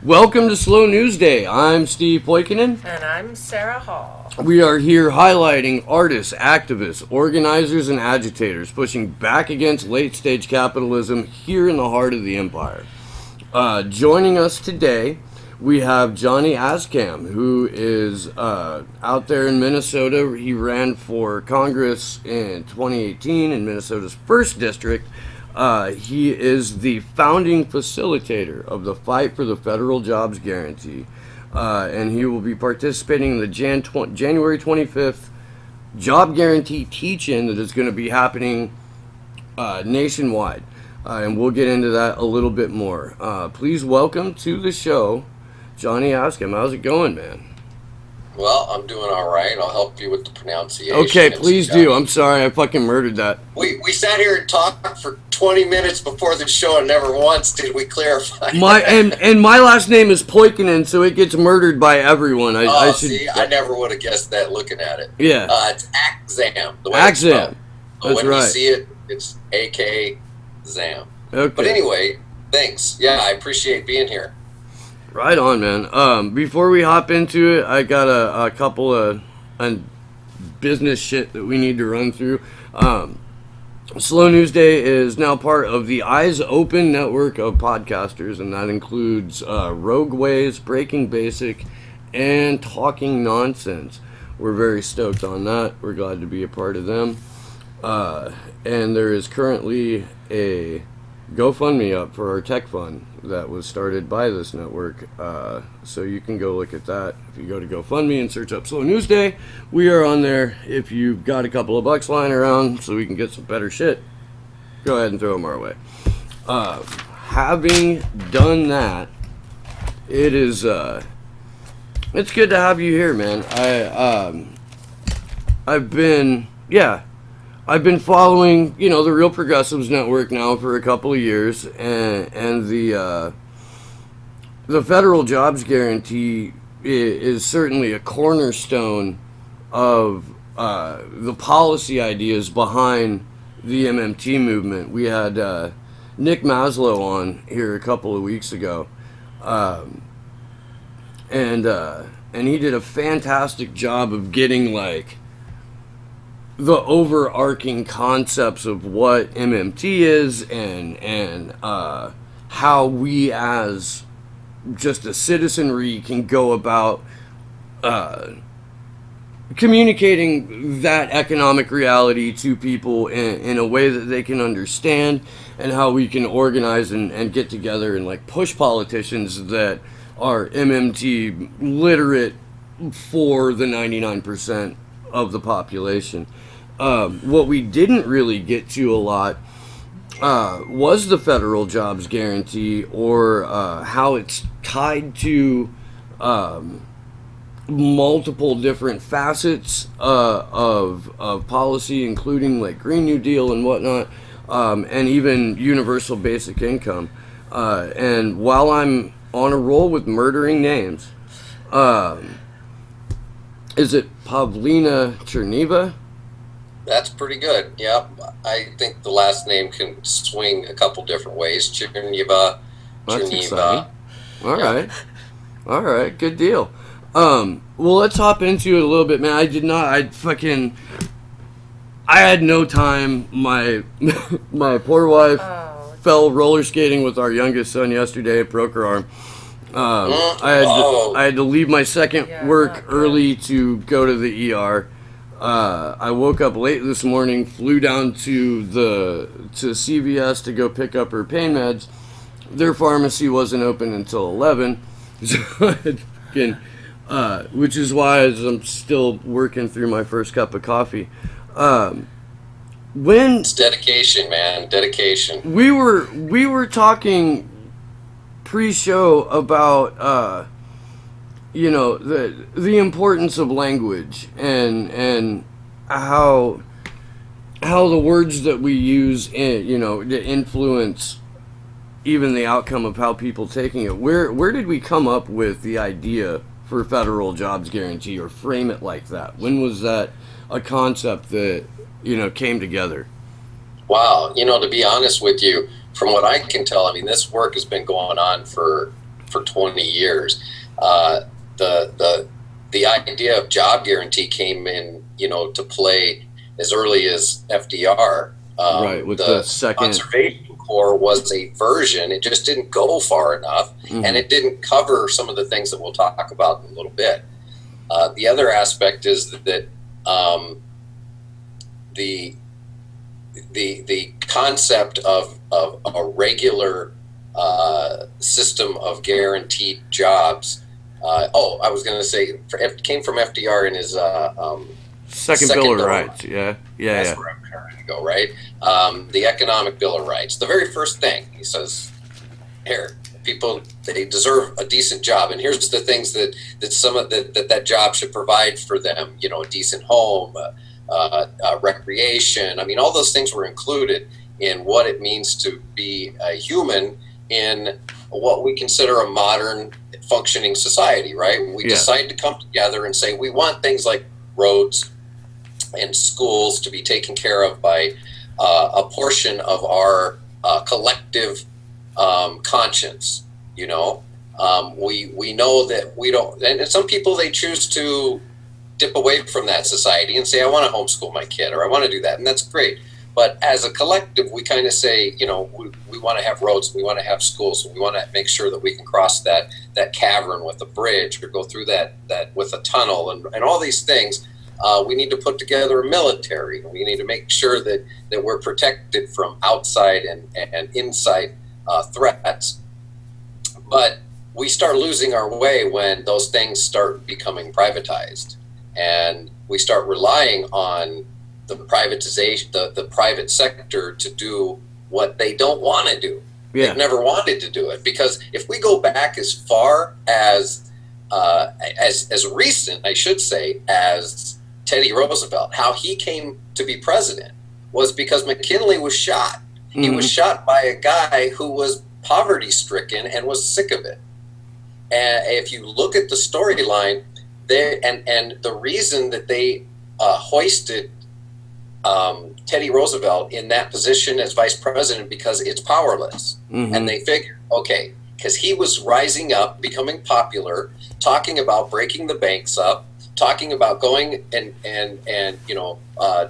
Welcome to Slow News Day. I'm Steve Poikinen. And I'm Sarah Hall. We are here highlighting artists, activists, organizers, and agitators pushing back against late-stage capitalism here in the heart of the empire. Joining us today, we have Johnny Akzam, who is out there in Minnesota. He ran for Congress in 2018 in Minnesota's 1st District. He is the founding facilitator of the Fight for the Federal Jobs Guarantee, and he will be participating in the January 25th Job Guarantee teach-in that is going to be happening nationwide, and we'll get into that a little bit more. Please welcome to the show, Johnny Akzam. How's it going, man? Well, I'm doing all right. I'll help you with the pronunciation. Okay, please do. I'm sorry, I fucking murdered that. We sat here and talked for 20 minutes before the show, and never once did we clarify. And my last name is Poikinen, so it gets murdered by everyone. I never would have guessed that looking at it. Yeah. It's Akzam. Akzam. That's right. When you see it, it's Akzam. Okay. But anyway, thanks. Yeah, I appreciate being here. Right on, man. Before we hop into it, I got a couple of business shit that we need to run through. Slow News Day is now part of the Eyes Open network of podcasters, and that includes Rogue Ways, Breaking Basic, and Talking Nonsense. We're very stoked on that. We're glad to be a part of them. And there is currently a GoFundMe up for our tech fund that was started by this network, so you can go look at that. If you go to GoFundMe and search up Slow News Day, we are on there. If you've got a couple of bucks lying around so we can get some better shit, go ahead and throw them our way. Having done that, it is it's good to have you here, man. I've been following, the Real Progressives Network now for a couple of years, and the federal jobs guarantee is certainly a cornerstone of the policy ideas behind the MMT movement. We had Nick Maslow on here a couple of weeks ago, and he did a fantastic job of getting the overarching concepts of what MMT is and how we as just a citizenry can go about communicating that economic reality to people in a way that they can understand, and how we can organize and get together and push politicians that are MMT literate for the 99% of the population. What we didn't really get to a lot was the federal jobs guarantee, or how it's tied to multiple different facets of policy, including Green New Deal and whatnot, and even universal basic income. And while I'm on a roll with murdering names, is it Pavlina Cherneva? That's pretty good. Yep. I think the last name can swing a couple different ways. Cherneva. That's exciting. All right. Good deal. Well, let's hop into it a little bit, man. I had no time. My poor wife fell roller skating with our youngest son yesterday, broke her arm. I had to leave my second work early to go to the ER. I woke up late this morning, flew down to CVS to go pick up her pain meds. Their pharmacy wasn't open until 11, which is why I'm still working through my first cup of coffee. It's dedication, man, dedication. We were talking pre-show about the importance of language and how the words that we use to influence even the outcome of how people taking it. Where did we come up with the idea for federal jobs guarantee, or frame it like that? When was that a concept that came together? Wow, to be honest with you, from what I can tell, this work has been going on for for 20 years. The idea of job guarantee came in, to play as early as FDR. Right, with the second Conservation Corps was a version. It just didn't go far enough, and it didn't cover some of the things that we'll talk about in a little bit. The other aspect is that the concept of a regular system of guaranteed jobs. I was going to say it came from FDR in his second Bill of Rights. Yeah. That's where I'm trying to go, right? The Economic Bill of Rights. The very first thing he says, here, people, they deserve a decent job, and here's the things that job should provide for them. A decent home, recreation. I mean, all those things were included in what it means to be a human in what we consider a modern functioning society, right? We decide to come together and say we want things like roads and schools to be taken care of by a portion of our collective conscience. We know that we don't, and some people, they choose to dip away from that society and say, I want to homeschool my kid, or I want to do that, and that's great. But as a collective, we kind of say, we want to have roads, we want to have schools, we want to make sure that we can cross that cavern with a bridge, or go through that with a tunnel, and all these things. We need to put together a military. We need to make sure that we're protected from outside and inside threats. But we start losing our way when those things start becoming privatized, and we start relying on the privatization, the private sector, to do what they don't want to do. Yeah. They've never wanted to do it, because if we go back as far as recent, I should say, as Teddy Roosevelt, how he came to be president was because McKinley was shot. Mm-hmm. He was shot by a guy who was poverty-stricken and was sick of it. And if you look at the storyline, and the reason that they hoisted Teddy Roosevelt in that position as vice president, because it's powerless. Mm-hmm. And they figured, okay, because he was rising up, becoming popular, talking about breaking the banks up, talking about going and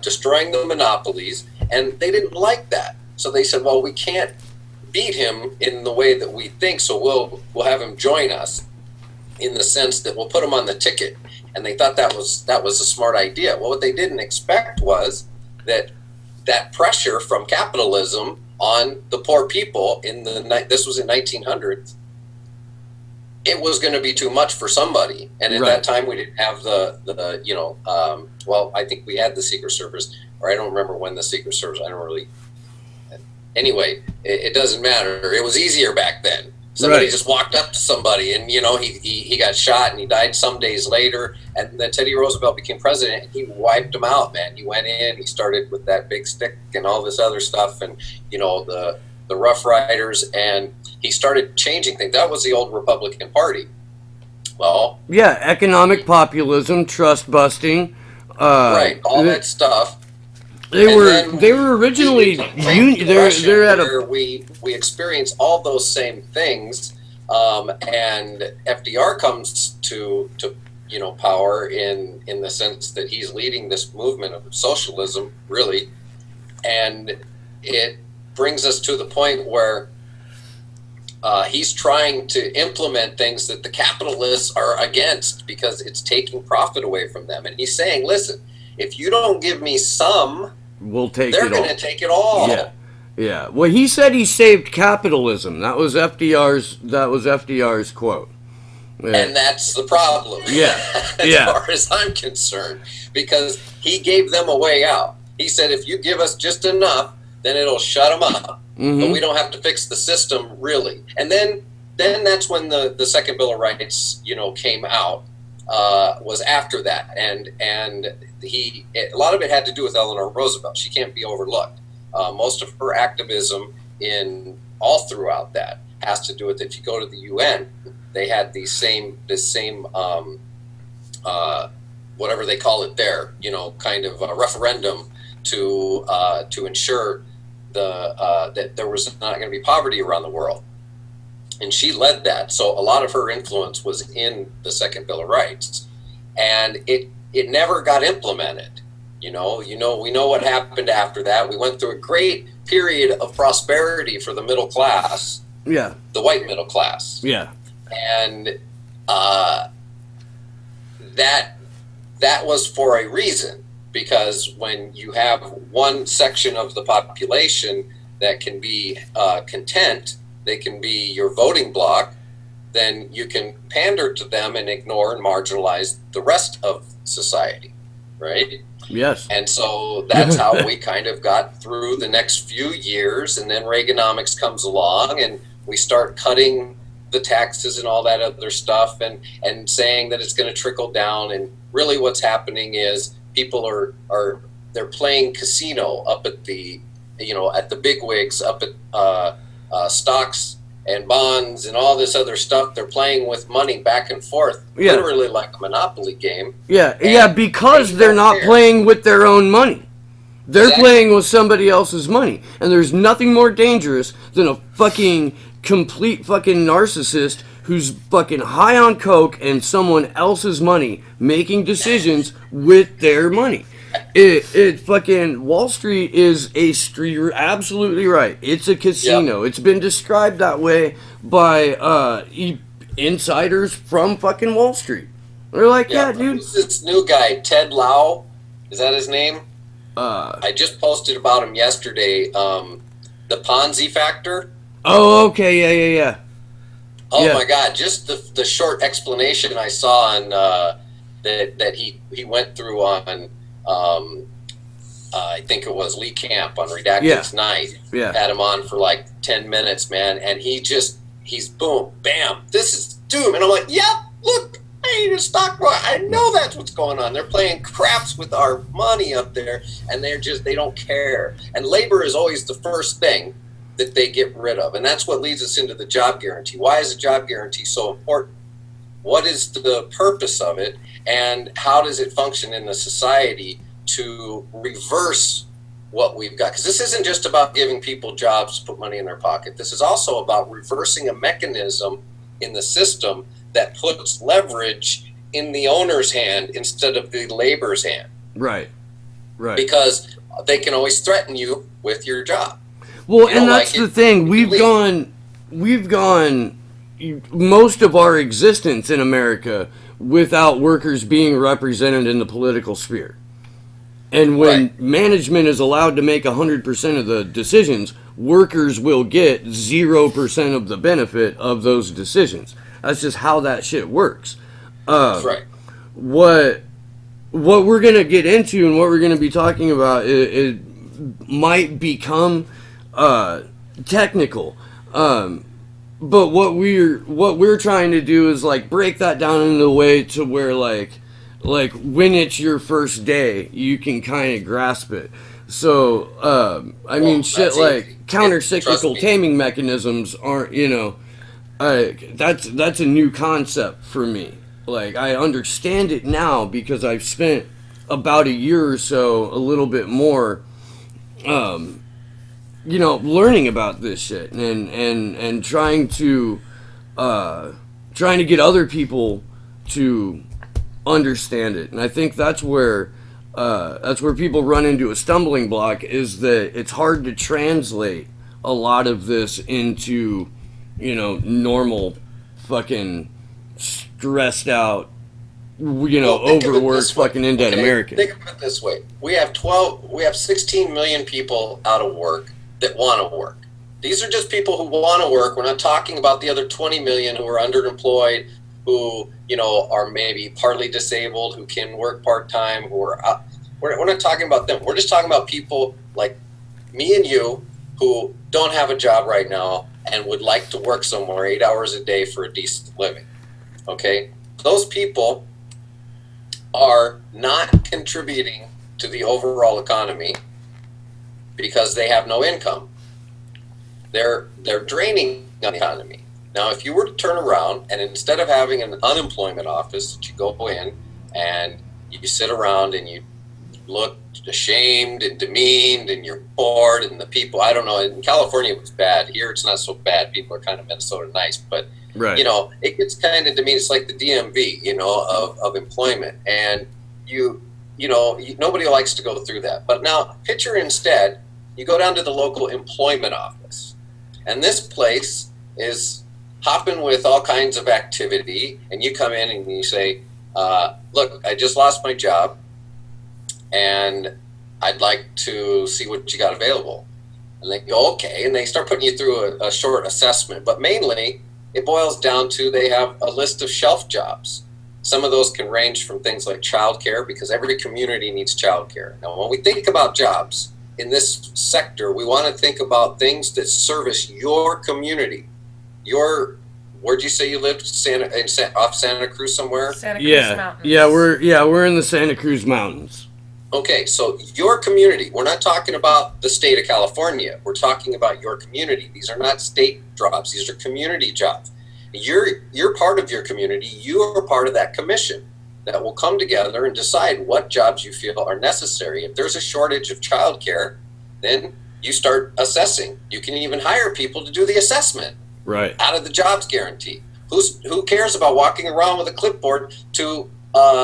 destroying the monopolies, and they didn't like that. So they said, well, we can't beat him in the way that we think, so we'll have him join us, in the sense that we'll put him on the ticket. And they thought that was a smart idea. Well, what they didn't expect was that pressure from capitalism on the poor people this was in 1900s. It was going to be too much for somebody, and at that time we didn't have I think we had the Secret Service, or I don't remember when the Secret Service. I don't really. Anyway, it doesn't matter. It was easier back then. Somebody just walked up to somebody, and he got shot, and he died some days later. And then Teddy Roosevelt became president, and he wiped him out. Man, he went in. He started with that big stick and all this other stuff, and the Rough Riders, and he started changing things. That was the old Republican Party. Well, yeah, economic populism, trust busting, all that stuff. They were originally they're at a we experience all those same things, and FDR comes to power in the sense that he's leading this movement of socialism, really, and it brings us to the point where he's trying to implement things that the capitalists are against, because it's taking profit away from them. And he's saying, listen, if you don't give me some, they're going to take it all. Yeah. Well, he said he saved capitalism. That was FDR's quote. Yeah. And that's the problem. Yeah. As far as I'm concerned, because he gave them a way out. He said, if you give us just enough, then it'll shut them up. Mm-hmm. But we don't have to fix the system, really. And then that's when the Second Bill of Rights, came out. Was after that, and a lot of it had to do with Eleanor Roosevelt. She can't be overlooked. Most of her activism all throughout that has to do with, if you go to the UN, they had this same whatever they call it there, kind of a referendum to ensure that there was not going to be poverty around the world. and she led that. So a lot of her influence was in the Second Bill of Rights, and it never got implemented. We know what happened after that. We went through a great period of prosperity for the middle class, Yeah. the white middle class, Yeah. and that was for a reason, because when you have one section of the population that can be content, they can be your voting bloc, then you can pander to them and ignore and marginalize the rest of society, right? Yes. And so that's how we kind of got through the next few years, and then Reaganomics comes along and we start cutting the taxes and all that other stuff, and saying that it's going to trickle down. And really what's happening is people they're playing casino up at the big wigs, up at stocks and bonds and all this other stuff. They're playing with money back and forth, literally like a Monopoly game. Yeah, because they're not playing with their own money. They're playing with somebody else's money. And there's nothing more dangerous than a fucking complete fucking narcissist who's fucking high on coke and someone else's money making decisions with their money. It fucking Wall Street is a street. You're absolutely right. It's a casino. Yep. It's been described that way by insiders from fucking Wall Street. They're like, yeah dude. Who's this new guy, Ted Lau? Is that his name? I just posted about him yesterday. The Ponzi Factor. Oh, okay, yeah. Oh my God! Just the short explanation I saw on that he went through on. I think it was Lee Camp on Redacted's Night. Yeah. Had him on for like 10 minutes, man, and he's boom, bam, this is doom, and I'm like, yep, look, I ain't a stock market. I know that's what's going on. They're playing craps with our money up there, and they don't care. And labor is always the first thing that they get rid of, and that's what leads us into the job guarantee. Why is a job guarantee so important? What is the purpose of it, and how does it function in the society to reverse what we've got? Because this isn't just about giving people jobs to put money in their pocket. This is also about reversing a mechanism in the system that puts leverage in the owner's hand instead of the labor's hand. Right. Because they can always threaten you with your job. Well, and that's the thing. We've gone most of our existence in America without workers being represented in the political sphere. And when management is allowed to make 100% of the decisions, workers will get 0% of the benefit of those decisions. That's just how that shit works. That's right. What we're going to get into and what we're going to be talking about, it might become technical. But what we're trying to do is like break that down in a way to where like when it's your first day, you can kind of grasp it. So I mean shit like counter-cyclical taming mechanisms aren't, that's a new concept for me. Like I understand it now because I've spent about a year or so, a little bit more learning about this shit and trying to get other people to understand it. And I think that's where people run into a stumbling block, is that it's hard to translate a lot of this into, normal fucking stressed out, overworked fucking in-debt American. Think of it this way. We have 16 million people out of work that want to work. These are just people who want to work. We're not talking about the other 20 million who are underemployed, who, are maybe partly disabled, who can work part-time, who are out. We're not talking about them. We're just talking about people like me and you who don't have a job right now and would like to work somewhere 8 hours a day for a decent living. Okay? Those people are not contributing to the overall economy because they have no income. They're draining the economy. Now, if you were to turn around and instead of having an unemployment office that you go in and you sit around and you look ashamed and demeaned, and you're bored, and the people, I don't know, in California it was bad. Here it's not so bad. People are kind of Minnesota nice, but Right. you know, it gets kind of demeaned. It's like the DMV, you know, of employment, and nobody likes to go through that. But now picture instead, you go down to the local employment office, and this place is hopping with all kinds of activity, and you come in and you say, look, I just lost my job, and I'd like to see what you got available. And they go, okay, and they start putting you through a short assessment. But mainly, it boils down to they have a list of shelf jobs. Some of those can range from things like childcare, because every community needs childcare. Now, when we think about jobs in this sector, we want to think about things that service your community. Where'd you say you lived? Off Santa Cruz somewhere? Santa Cruz Mountains. We're in the Santa Cruz Mountains. Okay, so your community, we're not talking about the state of California. We're talking about your community. These are not state jobs. These are community jobs. You're part of your community. You are part of that commission that will come together and decide what jobs you feel are necessary. If there's a shortage of childcare, then you start assessing. You can even hire people to do the assessment. Right. Out of the jobs guarantee. Who cares about walking around with a clipboard to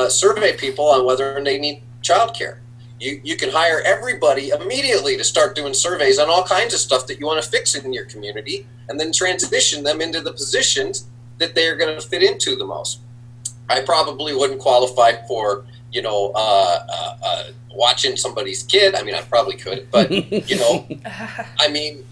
survey people on whether they need childcare? You can hire everybody immediately to start doing surveys on all kinds of stuff that you want to fix in your community, and then transition them into the positions that they're going to fit into the most. I probably wouldn't qualify for, watching somebody's kid. I mean, I probably could, but I mean,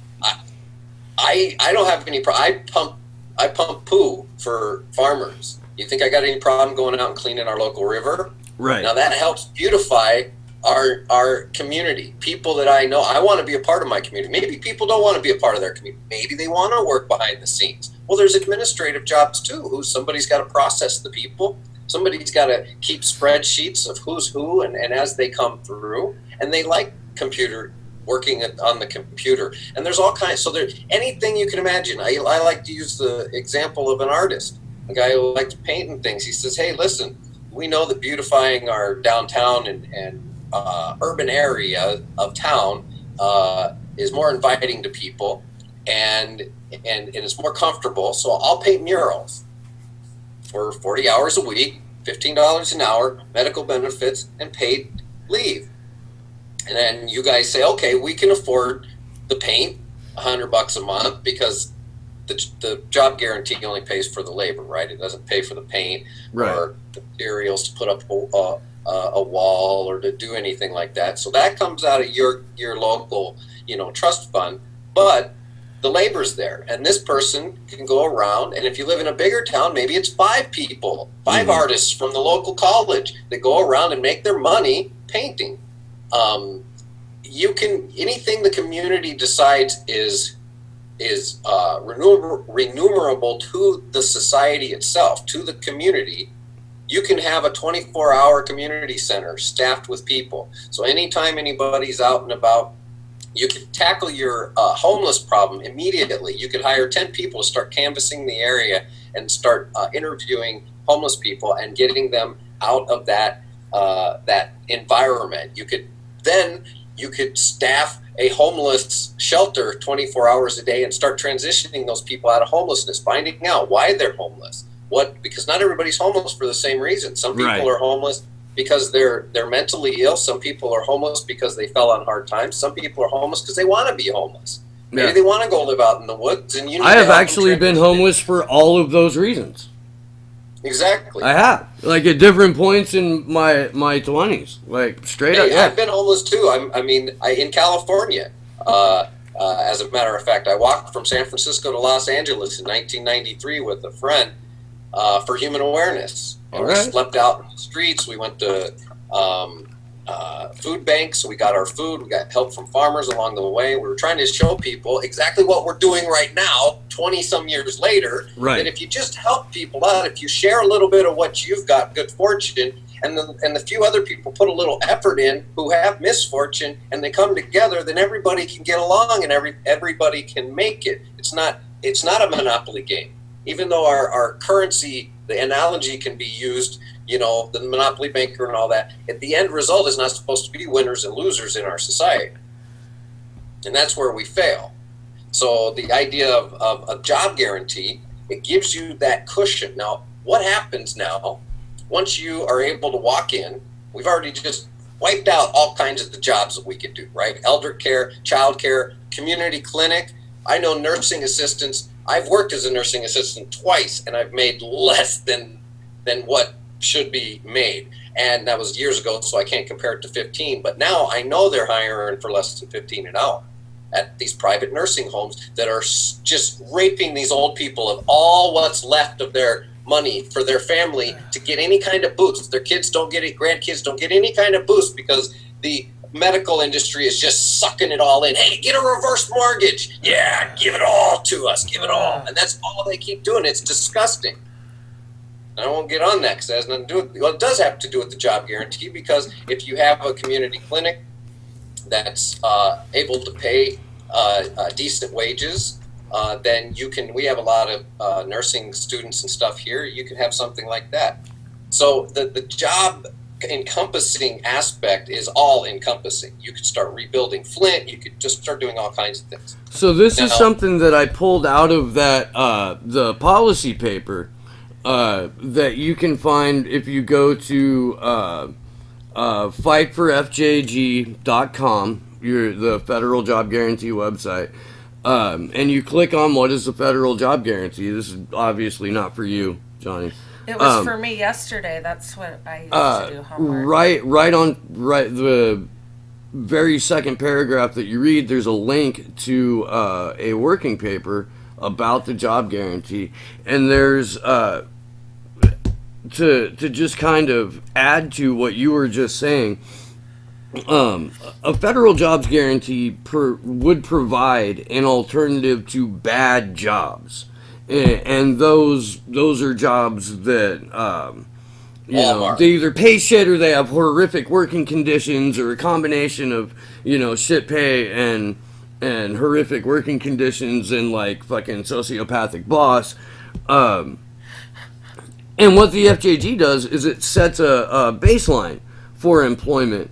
I don't have any problem. I pump poo for farmers. You think I got any problem going out and cleaning our local river? Right. Now that helps beautify our community. People that I know, I want to be a part of my community. Maybe people don't want to be a part of their community. Maybe they want to work behind the scenes. Well, there's administrative jobs too. Somebody's got to process the people. Somebody's got to keep spreadsheets of who's who, and as they come through, and they like working on the computer. And there's all kinds. So there's anything you can imagine. I like to use the example of an artist, a guy who likes painting things. He says, hey, listen, we know that beautifying our downtown and urban area of town is more inviting to people, and it's more comfortable. So I'll paint murals for 40 hours a week, $15 an hour, medical benefits, and paid leave. And then you guys say, okay, we can afford the paint, $100 a month, because the job guarantee only pays for the labor, right? It doesn't pay for the paint, right, or the materials to put up a wall or to do anything like that. So that comes out of your local, trust fund, but the labor's there, and this person can go around, and if you live in a bigger town, maybe it's 5 people, 5 artists from the local college that go around and make their money painting. Anything the community decides is remunerable to the society itself, to the community. You can have a 24-hour community center staffed with people. So anytime anybody's out and about, you can tackle your homeless problem immediately. You could hire 10 people to start canvassing the area and start interviewing homeless people and getting them out of that environment. You could staff a homeless shelter 24 hours a day and start transitioning those people out of homelessness, finding out why they're homeless. Because not everybody's homeless for the same reason. Some people are homeless because they're mentally ill. Some people are homeless because they fell on hard times. Some people are homeless because they want to be homeless. Maybe they want to go live out in the woods. And I have actually been homeless for all of those reasons. Exactly. I have, like, at different points in my 20s, like straight up. Yeah. I've been homeless too. In California. As a matter of fact, I walked from San Francisco to Los Angeles in 1993 with a friend for human awareness. And we slept out in the streets. We went to food banks. We got our food. We got help from farmers along the way. We were trying to show people exactly what we're doing right now, 20-some years later, that if you just help people out, if you share a little bit of what you've got, good fortune, and the few other people put a little effort in who have misfortune, and they come together, then everybody can get along and everybody can make it. It's not a monopoly game. Even though our currency, the analogy can be used, the monopoly banker and all that. The end result is not supposed to be winners and losers in our society. And that's where we fail. So the idea of a job guarantee, it gives you that cushion. Now, what happens now, once you are able to walk in, we've already just wiped out all kinds of the jobs that we could do, right? Elder care, child care, community clinic. I know nursing assistants. I've worked as a nursing assistant twice, and I've made less than what should be made. And that was years ago, so I can't compare it to 15. But now I know they're hiring for less than 15 an hour at these private nursing homes that are just raping these old people of all what's left of their money for their family to get any kind of boost. Their kids don't get it, grandkids don't get any kind of boost because the medical industry is just sucking it all in. Hey, get a reverse mortgage. Yeah, give it all to us. Give it all. And that's all they keep doing. It's disgusting. I won't get on that because it has nothing to do with, well, it does have to do with the job guarantee, because if you have a community clinic that's able to pay decent wages, then we have a lot of nursing students and stuff here. You can have something like that. So the job encompassing aspect is all encompassing. You could start rebuilding Flint. You could just start doing all kinds of things. So this is something that I pulled out of that the policy paper that you can find if you go to fightforfjg.com, the federal job guarantee website, and you click on what is the federal job guarantee. This is obviously not for you, Johnny. It was for me yesterday. That's what I used to do homework. Right. The very second paragraph that you read, there's a link to a working paper about the job guarantee, and there's to just kind of add to what you were just saying. A federal jobs guarantee would provide an alternative to bad jobs. And those are jobs that they either pay shit or they have horrific working conditions, or a combination of shit pay and horrific working conditions and like fucking sociopathic boss. And what the FJG does is it sets a baseline for employment.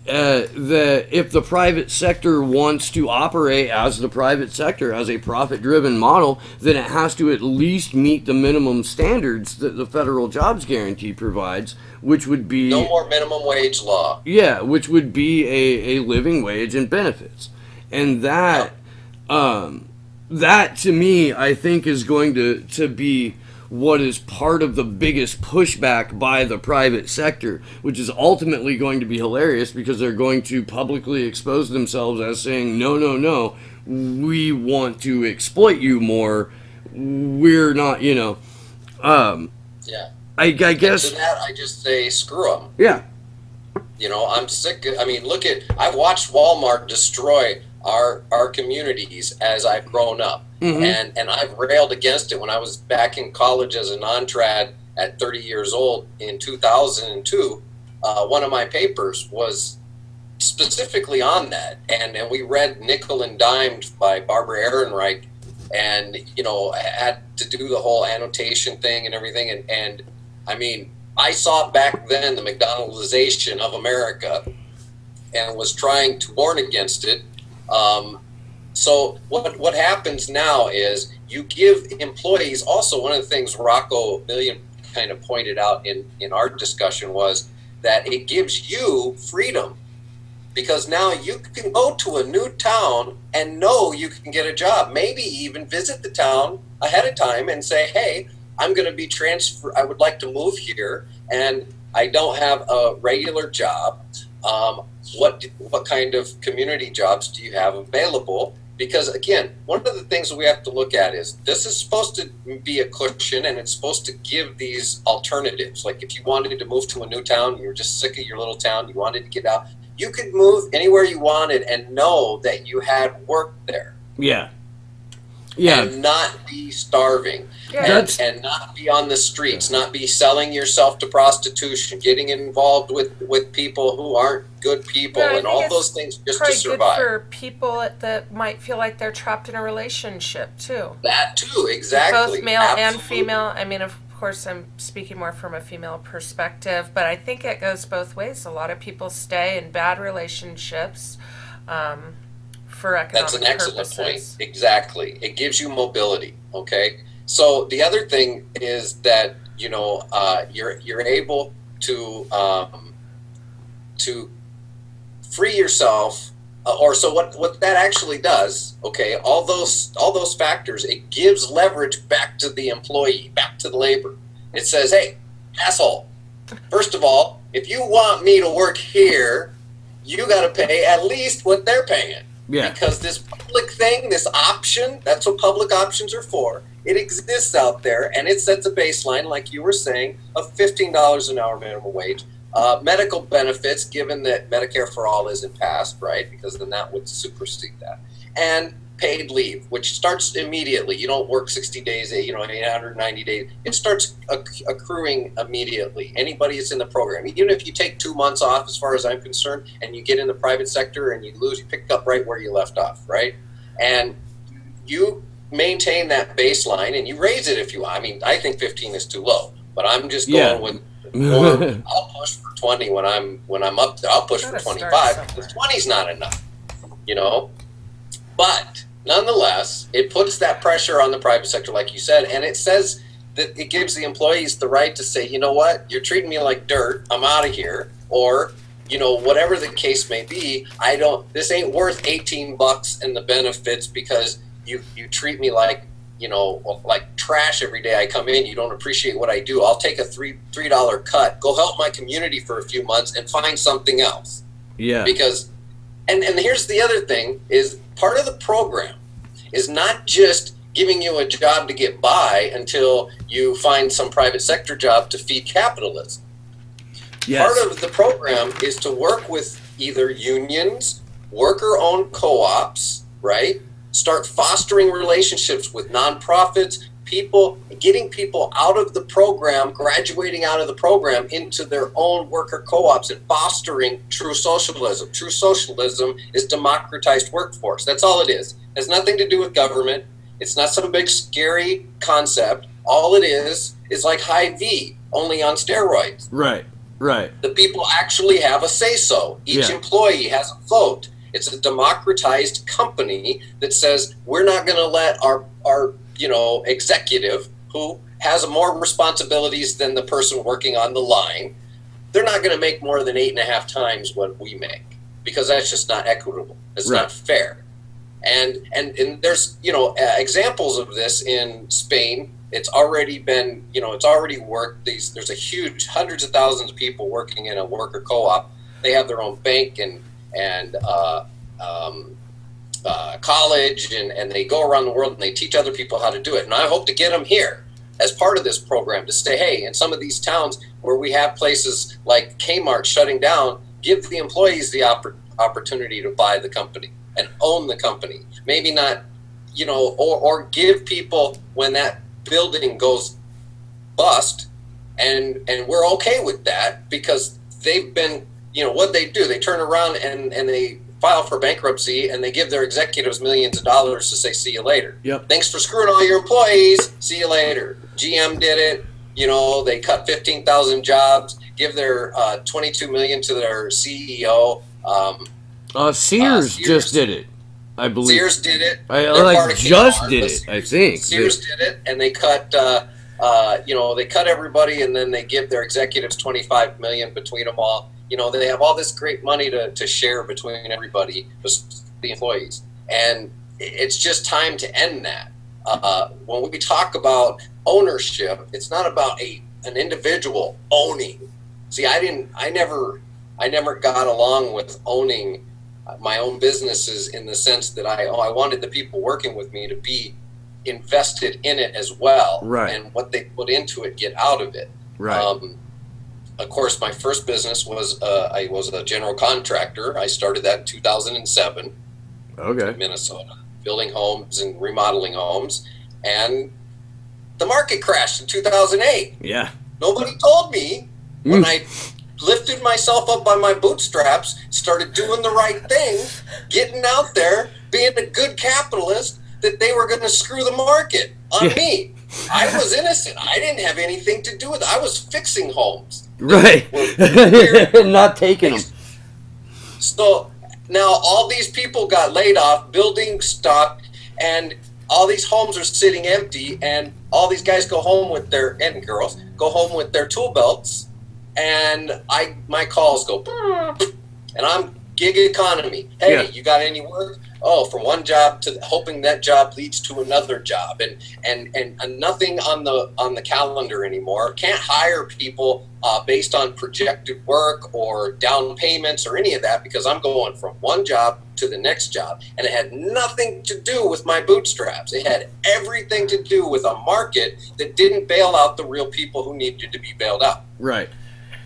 That if the private sector wants to operate as the private sector, as a profit-driven model, then it has to at least meet the minimum standards that the federal jobs guarantee provides, which would be... No more minimum wage law. Yeah, which would be a living wage and benefits. And that, that to me, I think is going to be what is part of the biggest pushback by the private sector, which is ultimately going to be hilarious because they're going to publicly expose themselves as saying, no, we want to exploit you more. We're not, Yeah. I guess. And to that, I just say, screw them. Yeah. I'm sick. I've watched Walmart destroy our communities as I've grown up. Mm-hmm. And I've railed against it when I was back in college as a non-trad at 30 years old in 2002. One of my papers was specifically on that. And we read Nickel and Dimed by Barbara Ehrenreich, and, had to do the whole annotation thing and everything. And I saw back then the McDonaldization of America and was trying to warn against it. So what happens now is you give employees, also one of the things Rocco Million kind of pointed out in our discussion was that it gives you freedom, because now you can go to a new town and know you can get a job, maybe even visit the town ahead of time and say, hey, I'm going to be transferred. I would like to move here and I don't have a regular job. What kind of community jobs do you have available? Because again, one of the things that we have to look at is this is supposed to be a cushion, and it's supposed to give these alternatives. Like if you wanted to move to a new town, you were just sick of your little town, you wanted to get out, you could move anywhere you wanted and know that you had work there. Yeah. Yeah. And not be starving. Yeah. And not be on the streets, not be selling yourself to prostitution, getting involved with people who aren't good people, and all those things just to survive. Good for people that might feel like they're trapped in a relationship too. That too, exactly. Both male and female. Of course, I'm speaking more from a female perspective, but I think it goes both ways. A lot of people stay in bad relationships for economic That's an excellent purposes. point. Exactly. It gives you mobility. Okay. So the other thing is that, you're able to free yourself, or so what that actually does, okay, all those factors, it gives leverage back to the employee, back to the labor. It says, hey, asshole, first of all, if you want me to work here, you got to pay at least what they're paying. Yeah. Because this public thing, this option, that's what public options are for. It exists out there, and it sets a baseline, like you were saying, of $15 an hour minimum wage. Medical benefits, given that Medicare for All isn't passed, right? Because then that would supersede that. And paid leave, which starts immediately. You don't work 60 days, 890 days. It starts accruing immediately. Anybody that's in the program, even if you take 2 months off, as far as I'm concerned, and you get in the private sector and you pick up right where you left off, right? And you maintain that baseline and you raise it if you want. I mean, I think 15 is too low, but I'm just going with more. I'll push for 20 when I'm up there. I'll push for 25 because 20 is not enough, But nonetheless, it puts that pressure on the private sector, like you said, and it says that it gives the employees the right to say, you know what, you're treating me like dirt, I'm out of here, or whatever the case may be, this ain't worth $18 and the benefits because you treat me like trash every day I come in. You don't appreciate what I do. I'll take a $3 cut, go help my community for a few months and find something else. Yeah. Because, and here's the other thing, is part of the program is not just giving you a job to get by until you find some private sector job to feed capitalism. Yes. Part of the program is to work with either unions, worker-owned co-ops, right? Start fostering relationships with nonprofits, getting people out of the program, graduating out of the program into their own worker co-ops and fostering true socialism. True socialism is democratized workforce. That's all it is. It has nothing to do with government. It's not some big scary concept. All it is like high V, only on steroids. Right. The people actually have a say-so. Each employee has a vote. It's a democratized company that says we're not going to let our executive, who has more responsibilities than the person working on the line, they're not going to make more than 8.5 times what we make, because that's just not equitable. It's not fair. And there's examples of this in Spain. It's already been it's already worked. There's a huge hundreds of thousands of people working in a worker co-op. They have their own bank and college, and they go around the world and they teach other people how to do it. And I hope to get them here as part of this program to say, hey, in some of these towns where we have places like Kmart shutting down, give the employees the opportunity to buy the company and own the company. Maybe not, or give people, when that building goes bust, and we're okay with that because they've been, what they do, they turn around and they file for bankruptcy and they give their executives millions of dollars to say, see you later. Yep. Thanks for screwing all your employees. See you later. GM did it. They cut 15,000 jobs, give their $22 million to their CEO. Sears just did it, I believe. Sears did it. Just did it, I think. Sears did it, and they cut, they cut everybody, and then they give their executives $25 million between them all. They have all this great money to share between everybody, the employees. And it's just time to end that. When we talk about ownership, it's not about an individual owning. See, I never got along with owning my own businesses in the sense that I wanted the people working with me to be invested in it as well. Right. And what they put into it, get out of it. Right. Of course, my first business was I was a general contractor. I started that in 2007 in Minnesota, building homes and remodeling homes. And the market crashed in 2008. Yeah. Nobody told me when I lifted myself up by my bootstraps, started doing the right thing, getting out there, being a good capitalist, that they were going to screw the market on me. I was innocent. I didn't have anything to do with it. I was fixing homes. Right. Not taking them. So now all these people got laid off, buildings stopped, and all these homes are sitting empty, and all these guys go home with their, and girls, go home with their tool belts, and my calls go, and I'm gig economy. Hey, Yeah. you got any work? Oh, from one job to hoping that job leads to another job, and nothing on the calendar anymore. Can't hire people based on projected work or down payments or any of that, because I'm going from one job to the next job, and it had nothing to do with my bootstraps. It had everything to do with a market that didn't bail out the real people who needed to be bailed out. Right.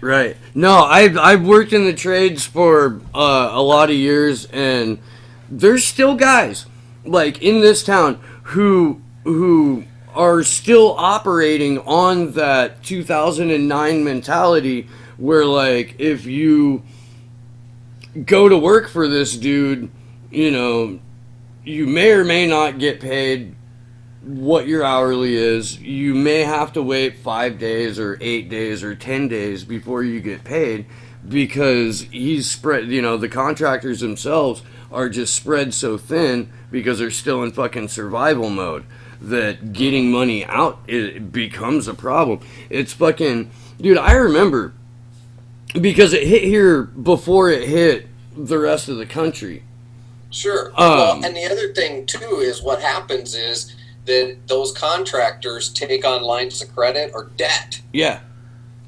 Right. No, I've worked in the trades for a lot of years, and there's still guys like in this town who are still operating on that 2009 mentality, where like if you go to work for this dude, you know, you may or may not get paid what your hourly is. You may have to wait 5 days or 8 days or 10 days before you get paid, because he's spread, you know, the contractors themselves are just spread so thin because they're still in fucking survival mode, that getting money out, it becomes a problem. It's fucking, dude, I remember, because it hit here before it hit the rest of the country. Sure. Well, and the other thing too is what happens is that those contractors take on lines of credit or debt. Yeah.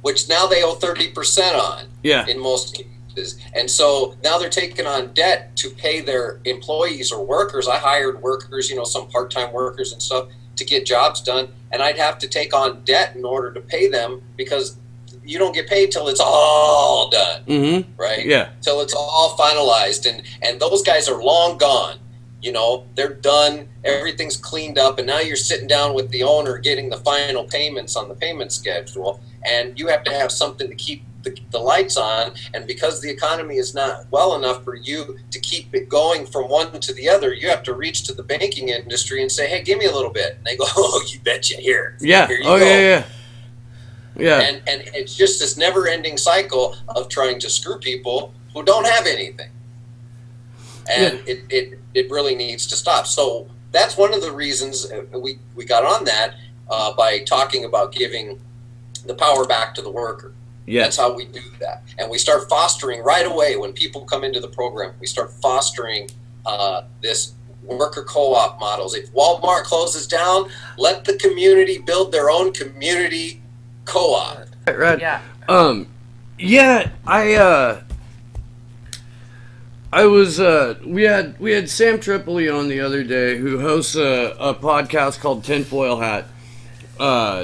Which now they owe 30% on. Yeah. In most cases. And so now they're taking on debt to pay their employees or workers. I hired workers, you know, some part-time workers and stuff to get jobs done, and I'd have to take on debt in order to pay them, because you don't get paid till it's all done. Mm-hmm. Right? Yeah. Till it's all finalized, and those guys are long gone. You know, they're done, everything's cleaned up, and now you're sitting down with the owner getting the final payments on the payment schedule, and you have to have something to keep the lights on, and because the economy is not well enough for you to keep it going from one to the other, you have to reach to the banking industry and say, hey, give me a little bit. And they go, oh, you betcha, here. Yeah. Here you Oh, go. yeah. Yeah. And it's just this never-ending cycle of trying to screw people who don't have anything. And it really needs to stop. So that's one of the reasons we got on that by talking about giving the power back to the worker. Yeah. That's how we do that. And we start fostering right away when people come into the program. We start fostering this worker co-op models. If Walmart closes down, let the community build their own community co-op. Right. Yeah. Yeah, I was we had Sam Tripoli on the other day, who hosts a podcast called Tinfoil Hat.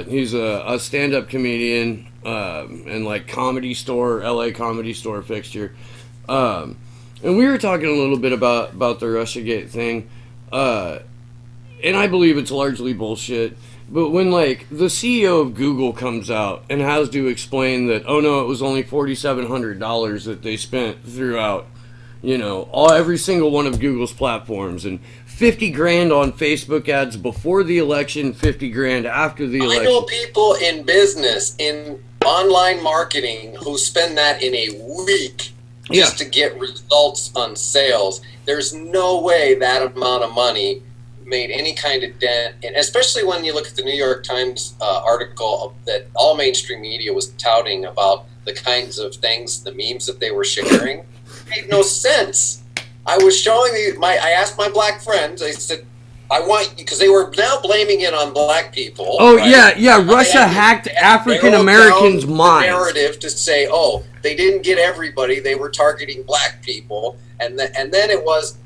He's a stand-up comedian and like LA comedy store fixture. And we were talking a little bit about the Russiagate thing. And I believe it's largely bullshit. But when like the CEO of Google comes out and has to explain that, oh no, it was only $4,700 that they spent throughout, you know, every single one of Google's platforms, and 50 grand on Facebook ads before the election, 50 grand after the election. I know people in business, in online marketing, who spend that in a week just to get results on sales. There's no way that amount of money made any kind of dent, and especially when you look at the New York Times article that all mainstream media was touting about the kinds of things, the memes that they were sharing. It made no sense. I was showing I asked my black friends, I said, I want you, because they were now blaming it on black people. Oh, right? yeah, Russia hacked African Americans' minds. Narrative to say, oh, they didn't get everybody, they were targeting black people, and then it was,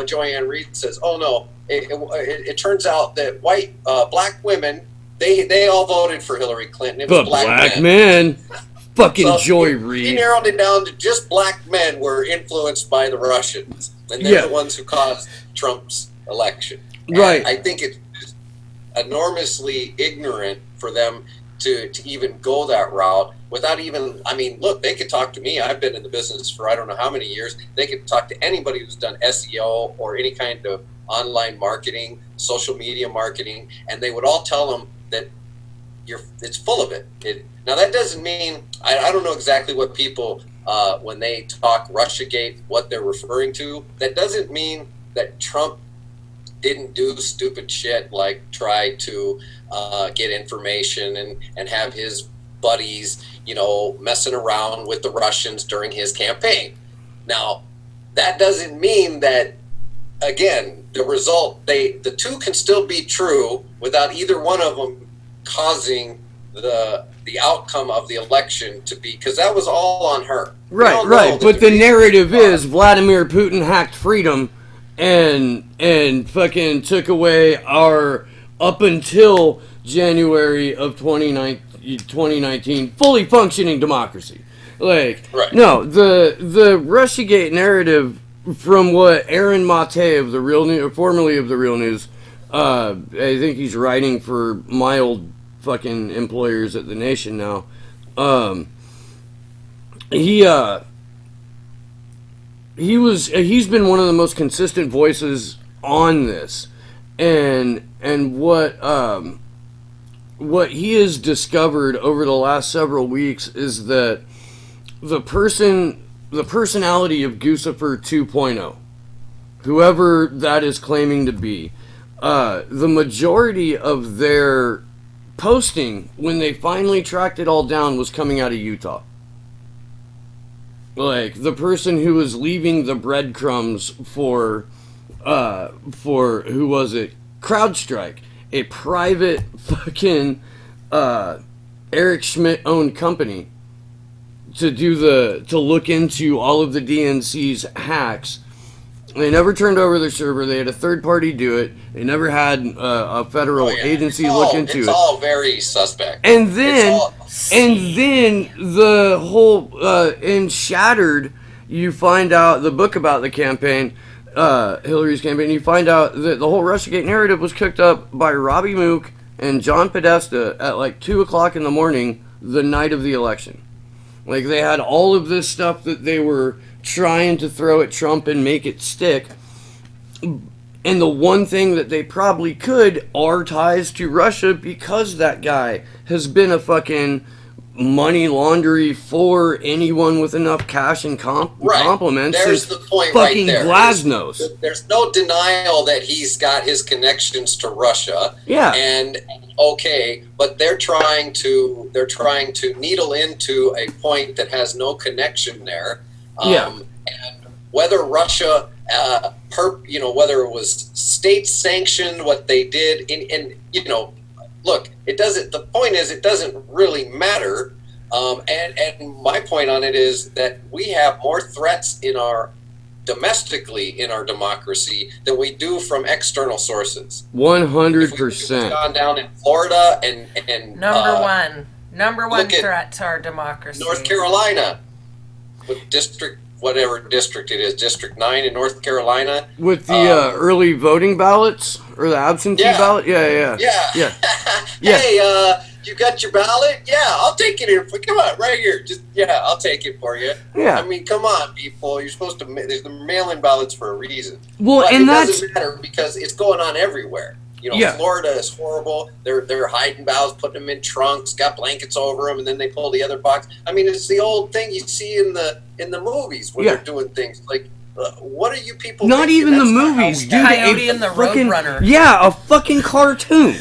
Joanne Reed says, oh no, it turns out that black women, they all voted for Hillary Clinton. It was But black men. Fucking so Joy Reid. He narrowed it down to just black men were influenced by the Russians, and they're the ones who caused Trump's election. And right. I think it's just enormously ignorant for them to even go that route without even, I mean, look, they could talk to me. I've been in the business for I don't know how many years. They could talk to anybody who's done SEO or any kind of online marketing, social media marketing, and they would all tell them that it's full of it. Now that doesn't mean I don't know exactly what people when they talk Russiagate, what they're referring to. That doesn't mean that Trump didn't do stupid shit like try to get information and have his buddies, messing around with the Russians during his campaign. Now, that doesn't mean that, again, the result, the two can still be true without either one of them causing the outcome of the election to be, because that was all on her. Right. But the narrative is Vladimir Putin hacked freedom and fucking took away our, up until January of 2019, fully functioning democracy. Like, right. No, the Russiagate narrative, from what Aaron Mate of the Real News, formerly of the Real News, I think he's writing for my old fucking employers at The Nation now. He's been one of the most consistent voices on this, and what he has discovered over the last several weeks is that the personality of Guccifer 2.0, whoever that is claiming to be, the majority of their posting when they finally tracked it all down was coming out of Utah. Like, the person who was leaving the breadcrumbs for who was it? CrowdStrike, a private fucking Eric Schmidt owned company to look into all of the DNC's hacks. They never turned over their server. They had a third party do it. They never had a federal agency look into it. It's all very suspect. And then the whole in Shattered, you find out the book about the campaign, Hillary's campaign. You find out that the whole Russiagate narrative was cooked up by Robbie Mook and John Podesta at like 2:00 in the morning the night of the election. Like, they had all of this stuff that they were trying to throw at Trump and make it stick. And the one thing that they probably could are ties to Russia, because that guy has been a fucking money launderer for anyone with enough cash and compliments. There's the point fucking right there. Glasnost. There's no denial that he's got his connections to Russia. Yeah. And okay, but they're trying to needle into a point that has no connection there. And whether Russia, whether it was state sanctioned, what they did, and look, it doesn't. The point is, it doesn't really matter. And my point on it is that we have more threats domestically in our democracy than we do from external sources. 100%. Gone down in Florida and number one threat to our democracy. North Carolina, with whatever district it is, District 9 in North Carolina. With the early voting ballots, or the absentee ballot? Yeah. Hey, you got your ballot? Yeah, I'll take it here. Come on, right here. I'll take it for you. Yeah. I mean, come on, people. You're supposed to. There's the mail-in ballots for a reason. Well, but and it that's doesn't matter because it's going on everywhere. Florida is horrible. They're hiding ballots, putting them in trunks, got blankets over them, and then they pull the other box. I mean, it's the old thing you see in the movies when they're doing things like. What are you people? Not thinking? even the movies, dude. Coyote and the Roadrunner. Yeah, a fucking cartoon.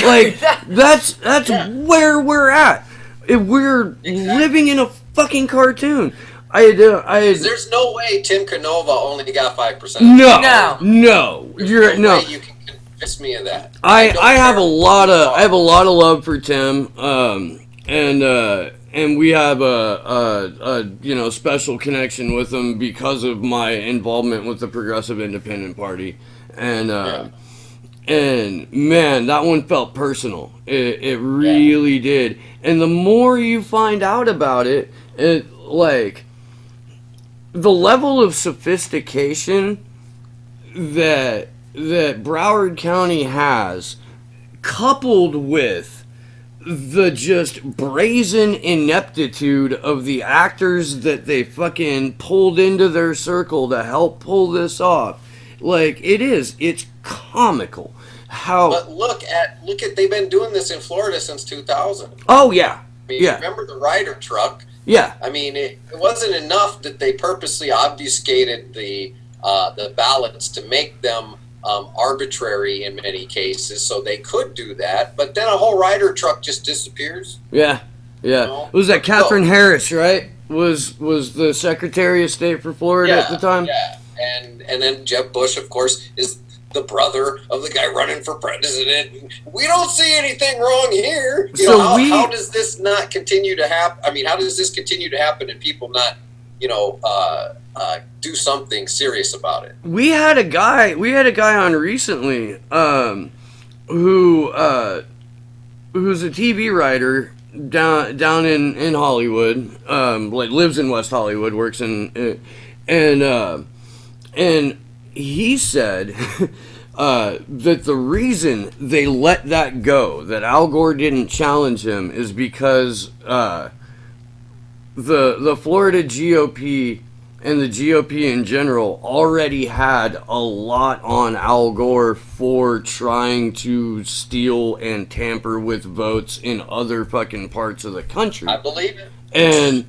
Like, that's where we're at. We're living in a fucking cartoon. There's no way Tim Canova only got 5%. No. There's no way you can convince me of that. I have a lot of love for Tim, and we have a special connection with him because of my involvement with the Progressive Independent Party, and man, that one felt personal. It really did. And the more you find out about it, like the level of sophistication that Broward County has, coupled with the just brazen ineptitude of the actors that they fucking pulled into their circle to help pull this off. Like, it's comical. how. But look at they've been doing this in Florida since 2000. Oh yeah, I mean, yeah, remember the Ryder truck? yeah. I mean, it wasn't enough that they purposely obfuscated the ballots to make them arbitrary in many cases, so they could do that. But then a whole Ryder truck just disappears. Yeah, yeah. You know? It was that Catherine Harris, right? Was the Secretary of State for Florida at the time? Yeah, and then Jeb Bush, of course, is the brother of the guy running for president. We don't see anything wrong here. How does this not continue to happen? I mean, how does this continue to happen and people not, do something serious about it? We had a guy on recently, who's a TV writer down in Hollywood, like lives in West Hollywood, works in, and he said that the reason they let that go, that Al Gore didn't challenge him, is because the Florida GOP and the GOP in general already had a lot on Al Gore for trying to steal and tamper with votes in other fucking parts of the country. I believe it. And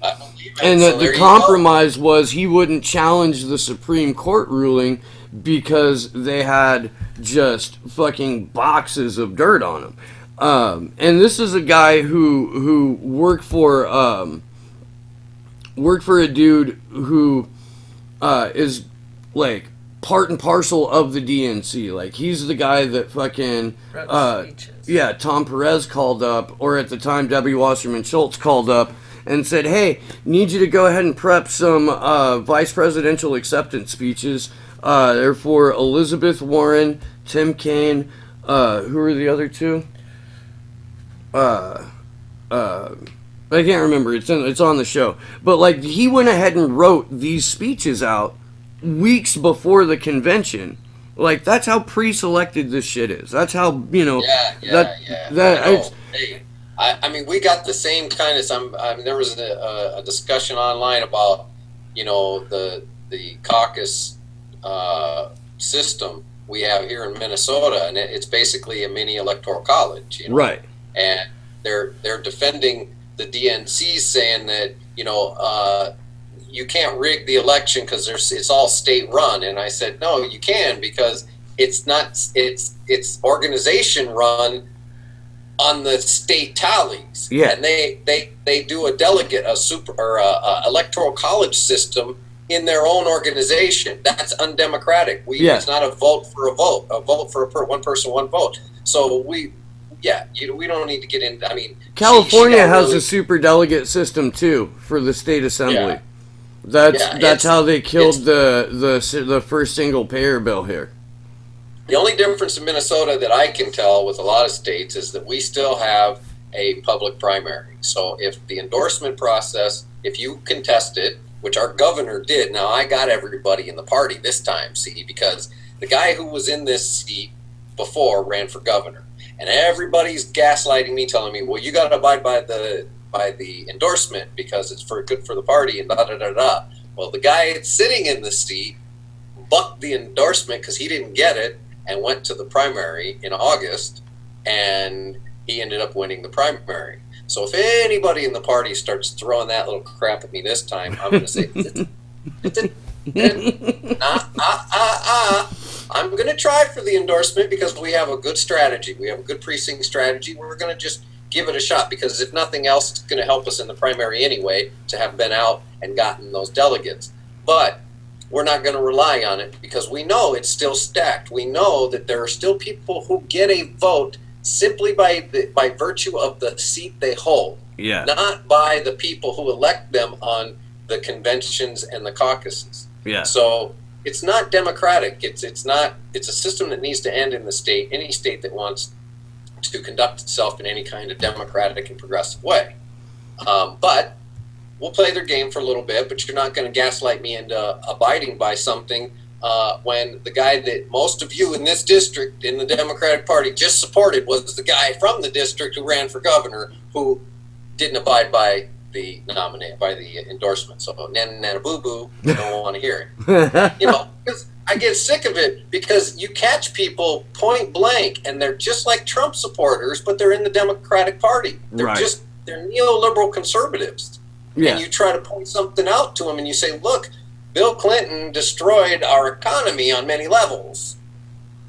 that the compromise was he wouldn't challenge the Supreme Court ruling because they had just fucking boxes of dirt on him. And this is a guy who worked for a dude who is like part and parcel of the DNC. Like, he's the guy that fucking Tom Perez called up, or at the time Debbie Wasserman Schultz called up and said, hey, need you to go ahead and prep some vice presidential acceptance speeches. They're for Elizabeth Warren, Tim Kaine, who are the other two? I can't remember. It's on the show. But like, he went ahead and wrote these speeches out weeks before the convention. Like, that's how pre-selected this shit is. That's how, I mean, we got the same kind of there was a discussion online about, the caucus system we have here in Minnesota, and it's basically a mini electoral college, Right. And they're defending the DNC, saying that you can't rig the election because it's all state run. And I said, no, you can, because it's not. It's organization run on the state tallies. Yeah. And they do a electoral college system in their own organization. That's undemocratic. It's not a vote for a vote for one person, one vote. So we don't need to get into. I mean, California has a super delegate system too for the state assembly. Yeah. That's how they killed the first single payer bill here. The only difference in Minnesota that I can tell with a lot of states is that we still have a public primary. So if the endorsement process, if you contest it, which our governor did, now I got everybody in the party this time, see, because the guy who was in this seat before ran for governor. And everybody's gaslighting me, telling me, well, you got to abide by the endorsement because it's good for the party and da-da-da-da. Well, the guy sitting in the seat bucked the endorsement because he didn't get it and went to the primary in August, and he ended up winning the primary. So if anybody in the party starts throwing that little crap at me this time, I'm going to say, I'm going to try for the endorsement because we have a good strategy. We have a good precinct strategy. We're going to just give it a shot because if nothing else, it's going to help us in the primary anyway to have been out and gotten those delegates. But we're not going to rely on it because we know it's still stacked. We know that there are still people who get a vote simply by virtue of the seat they hold, not by the people who elect them on the conventions and the caucuses. Yeah. So it's not democratic. It's a system that needs to end in the state. Any state that wants to conduct itself in any kind of democratic and progressive way. But we'll play their game for a little bit, but you're not going to gaslight me into abiding by something when the guy that most of you in this district in the Democratic Party just supported was the guy from the district who ran for governor who didn't abide by the endorsement. So nana boo boo, don't want to hear it. Because I get sick of it because you catch people point blank and they're just like Trump supporters, but they're in the Democratic Party. They're they're neoliberal conservatives. Yeah. And you try to point something out to them and you say, look, Bill Clinton destroyed our economy on many levels.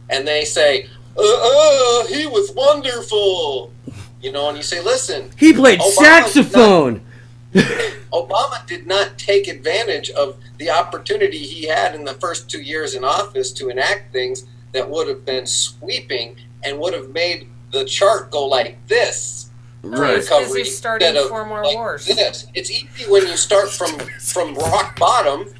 And they say, he was wonderful. You know, and you say, listen. He played saxophone. Obama did not take advantage of the opportunity he had in the first 2 years in office to enact things that would have been sweeping and would have made the chart go like this. Right. He's busy starting 4 more wars. This. It's easy when you start from rock bottom.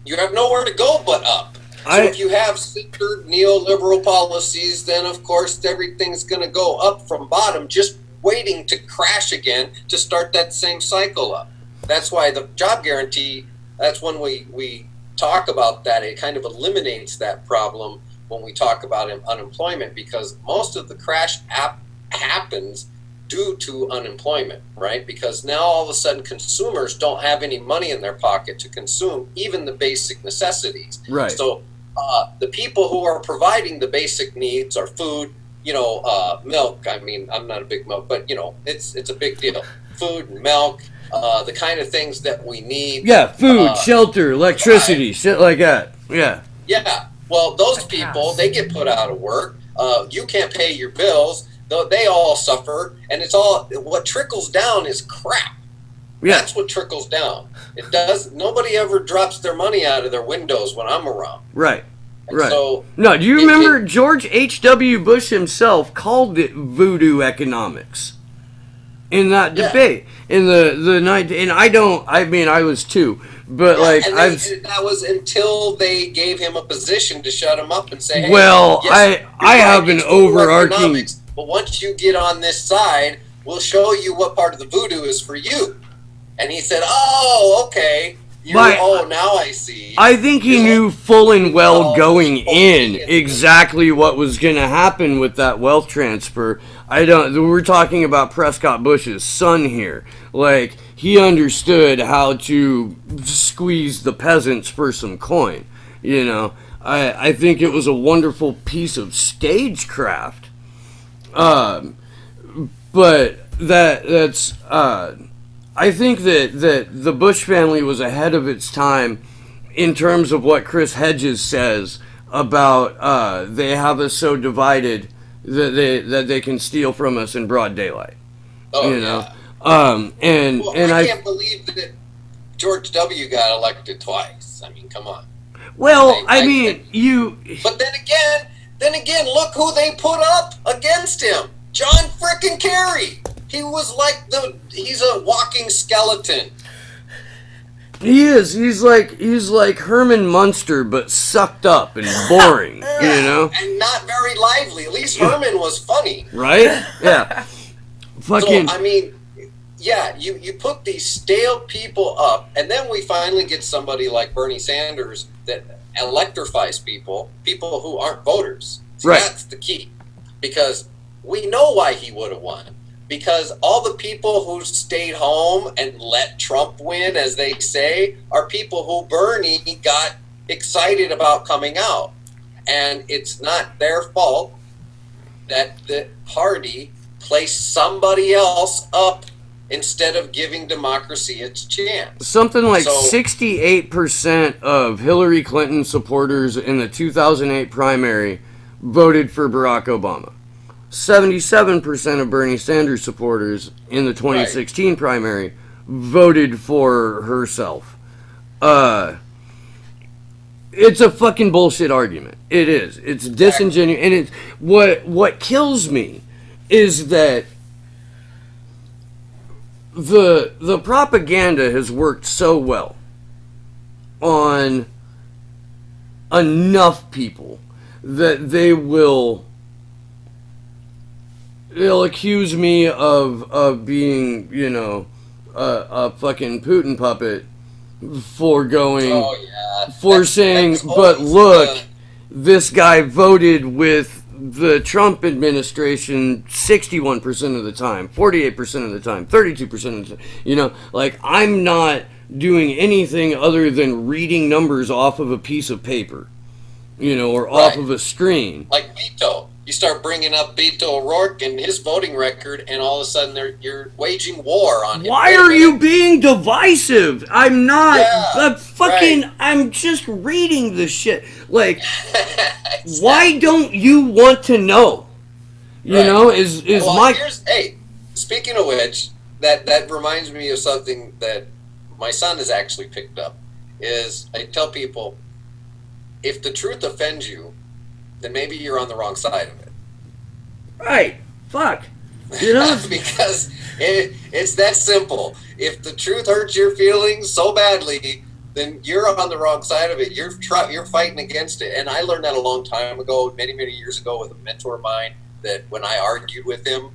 You have nowhere to go but up. So if you have centered neoliberal policies, then of course everything's going to go up from bottom, just waiting to crash again to start that same cycle up. That's why the job guarantee, that's when we talk about that, it kind of eliminates that problem when we talk about unemployment, because most of the crash happens due to unemployment, right? Because now all of a sudden consumers don't have any money in their pocket to consume even the basic necessities. Right. So the people who are providing the basic needs are food, milk. I mean, I'm not a big milk, but it's a big deal. Food and milk, the kind of things that we need. Yeah, food, shelter, electricity, shit like that. Yeah. Yeah. Well, those people, they get put out of work. You can't pay your bills. They all suffer, and it's all what trickles down is crap. Yeah. That's what trickles down. It does. Nobody ever drops their money out of their windows when I'm around. Right. And right. So no, do you remember George H.W. Bush himself called it voodoo economics in that debate in the night? And I was too, but that was until they gave him a position to shut him up and say, hey, well, yes, I have an overarching. But once you get on this side, we'll show you what part of the voodoo is for you. And he said, oh, okay. Now I see. I think he knew full and well going in exactly what was going to happen with that wealth transfer. We're talking about Prescott Bush's son here. Like, he understood how to squeeze the peasants for some coin. I think it was a wonderful piece of stagecraft. But that's I think that the Bush family was ahead of its time in terms of what Chris Hedges says about they have us so divided that they can steal from us in broad daylight. I can't believe that George W. got elected twice. I mean, come on. Well, But then again, look who they put up against him. John frickin' Kerry. He was he's a walking skeleton. He is. He's like Herman Munster, but sucked up and boring, And not very lively. At least Herman was funny. Right? Yeah. Fucking. So, I mean, yeah, you put these stale people up, and then we finally get somebody like Bernie Sanders that electrifies people who aren't voters. See, right. That's the key. Because we know why he would have won. Because all the people who stayed home and let Trump win, as they say, are people who Bernie got excited about coming out. And it's not their fault that the party placed somebody else up instead of giving democracy its chance. Something like 68% of Hillary Clinton supporters in the 2008 primary voted for Barack Obama. 77% of Bernie Sanders supporters in the 2016 primary voted for herself. It's a fucking bullshit argument. It is. It's disingenuous. And it's what kills me is that the propaganda has worked so well on enough people that they'll accuse me of being, a fucking Putin puppet for saying, but look, this guy voted with the Trump administration 61% of the time, 48% of the time, 32% of the time. I'm not doing anything other than reading numbers off of a piece of paper. or off of a screen. Like Beto. You start bringing up Beto O'Rourke and his voting record, and all of a sudden you're waging war on him. Why are you being divisive? I'm not. I'm just reading the shit. Like, exactly. Why don't you want to know? Hey, speaking of which, that reminds me of something that my son has actually picked up. Is I tell people, if the truth offends you, then maybe you're on the wrong side of it. Right. Fuck. Because it's that simple. If the truth hurts your feelings so badly, then you're on the wrong side of it. You're fighting against it. And I learned that a long time ago, many, many years ago, with a mentor of mine, that when I argued with him,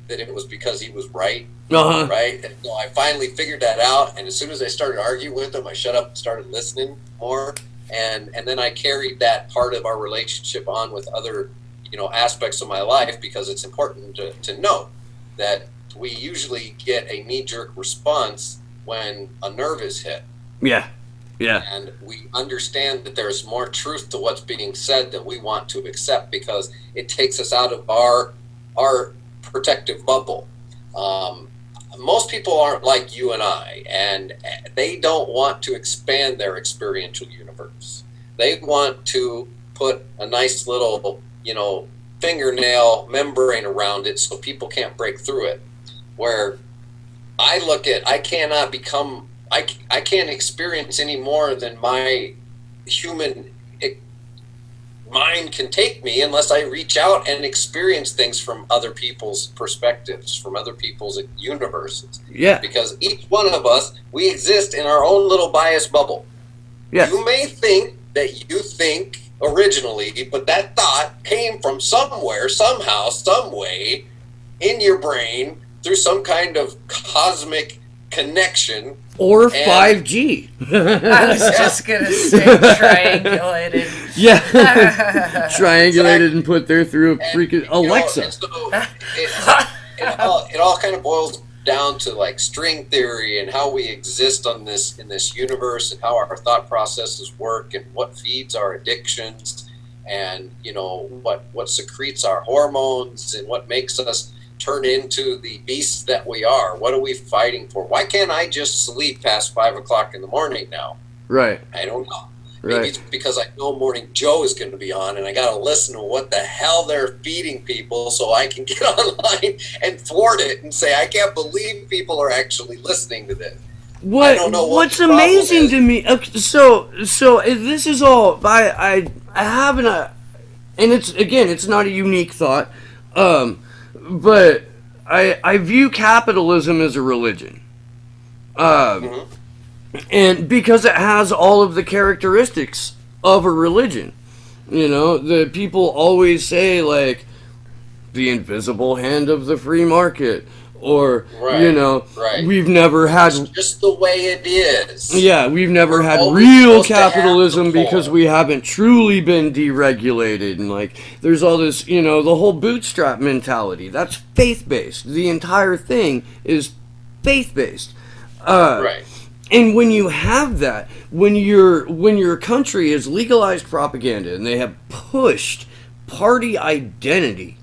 that it was because he was right. Uh-huh. Right? And so I finally figured that out. And as soon as I started arguing with him, I shut up and started listening more. And then I carried that part of our relationship on with other, aspects of my life, because it's important to know that we usually get a knee-jerk response when a nerve is hit. Yeah. Yeah. And we understand that there's more truth to what's being said than we want to accept, because it takes us out of our protective bubble. Most people aren't like you and I, and they don't want to expand their experiential universe. They want to put a nice little, fingernail membrane around it so people can't break through it. Where I look at, I can't experience any more than my human mind can take me, unless I reach out and experience things from other people's perspectives, from other people's universes. Yeah. Because each one of us, we exist in our own little bias bubble. Yes. You may think that you think originally, but that thought came from somewhere, somehow, some way in your brain through some kind of cosmic connection. Or 5G. I was just going to say triangulated. Yeah. Triangulated and put there through a freaking Alexa. It all kind of boils down to like string theory and how we exist in this universe, and how our thought processes work, and what feeds our addictions, and what secretes our hormones, and what makes us turn into the beasts that we are. What are we fighting for? Why can't I just sleep past 5 o'clock in the morning now? Right. I don't know. Right. Maybe it's because I know Morning Joe is going to be on, and I got to listen to what the hell they're feeding people, so I can get online and thwart it and say, I can't believe people are actually listening to this. I don't know what's amazing to me. So this is all I have and it's not a unique thought, but I view capitalism as a religion. Mm-hmm. And because it has all of the characteristics of a religion. The people always say, like, the invisible hand of the free market. Or, we've never had... It's just the way it is. Yeah, we've never had real capitalism because we haven't truly been deregulated. And, like, there's all this, the whole bootstrap mentality. That's faith-based. The entire thing is faith-based. Right. And when you have that, when your country has legalized propaganda and they have pushed party identity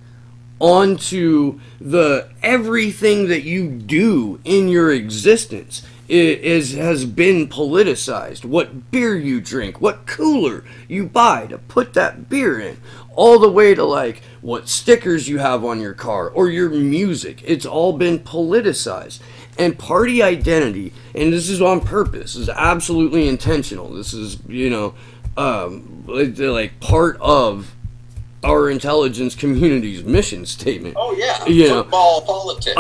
onto the everything that you do in your existence, has been politicized. What beer you drink, what cooler you buy to put that beer in, all the way to like what stickers you have on your car or your music. It's all been politicized. And party identity, and this is on purpose, is absolutely intentional. This is, like part of our intelligence community's mission statement. Oh yeah, football politics.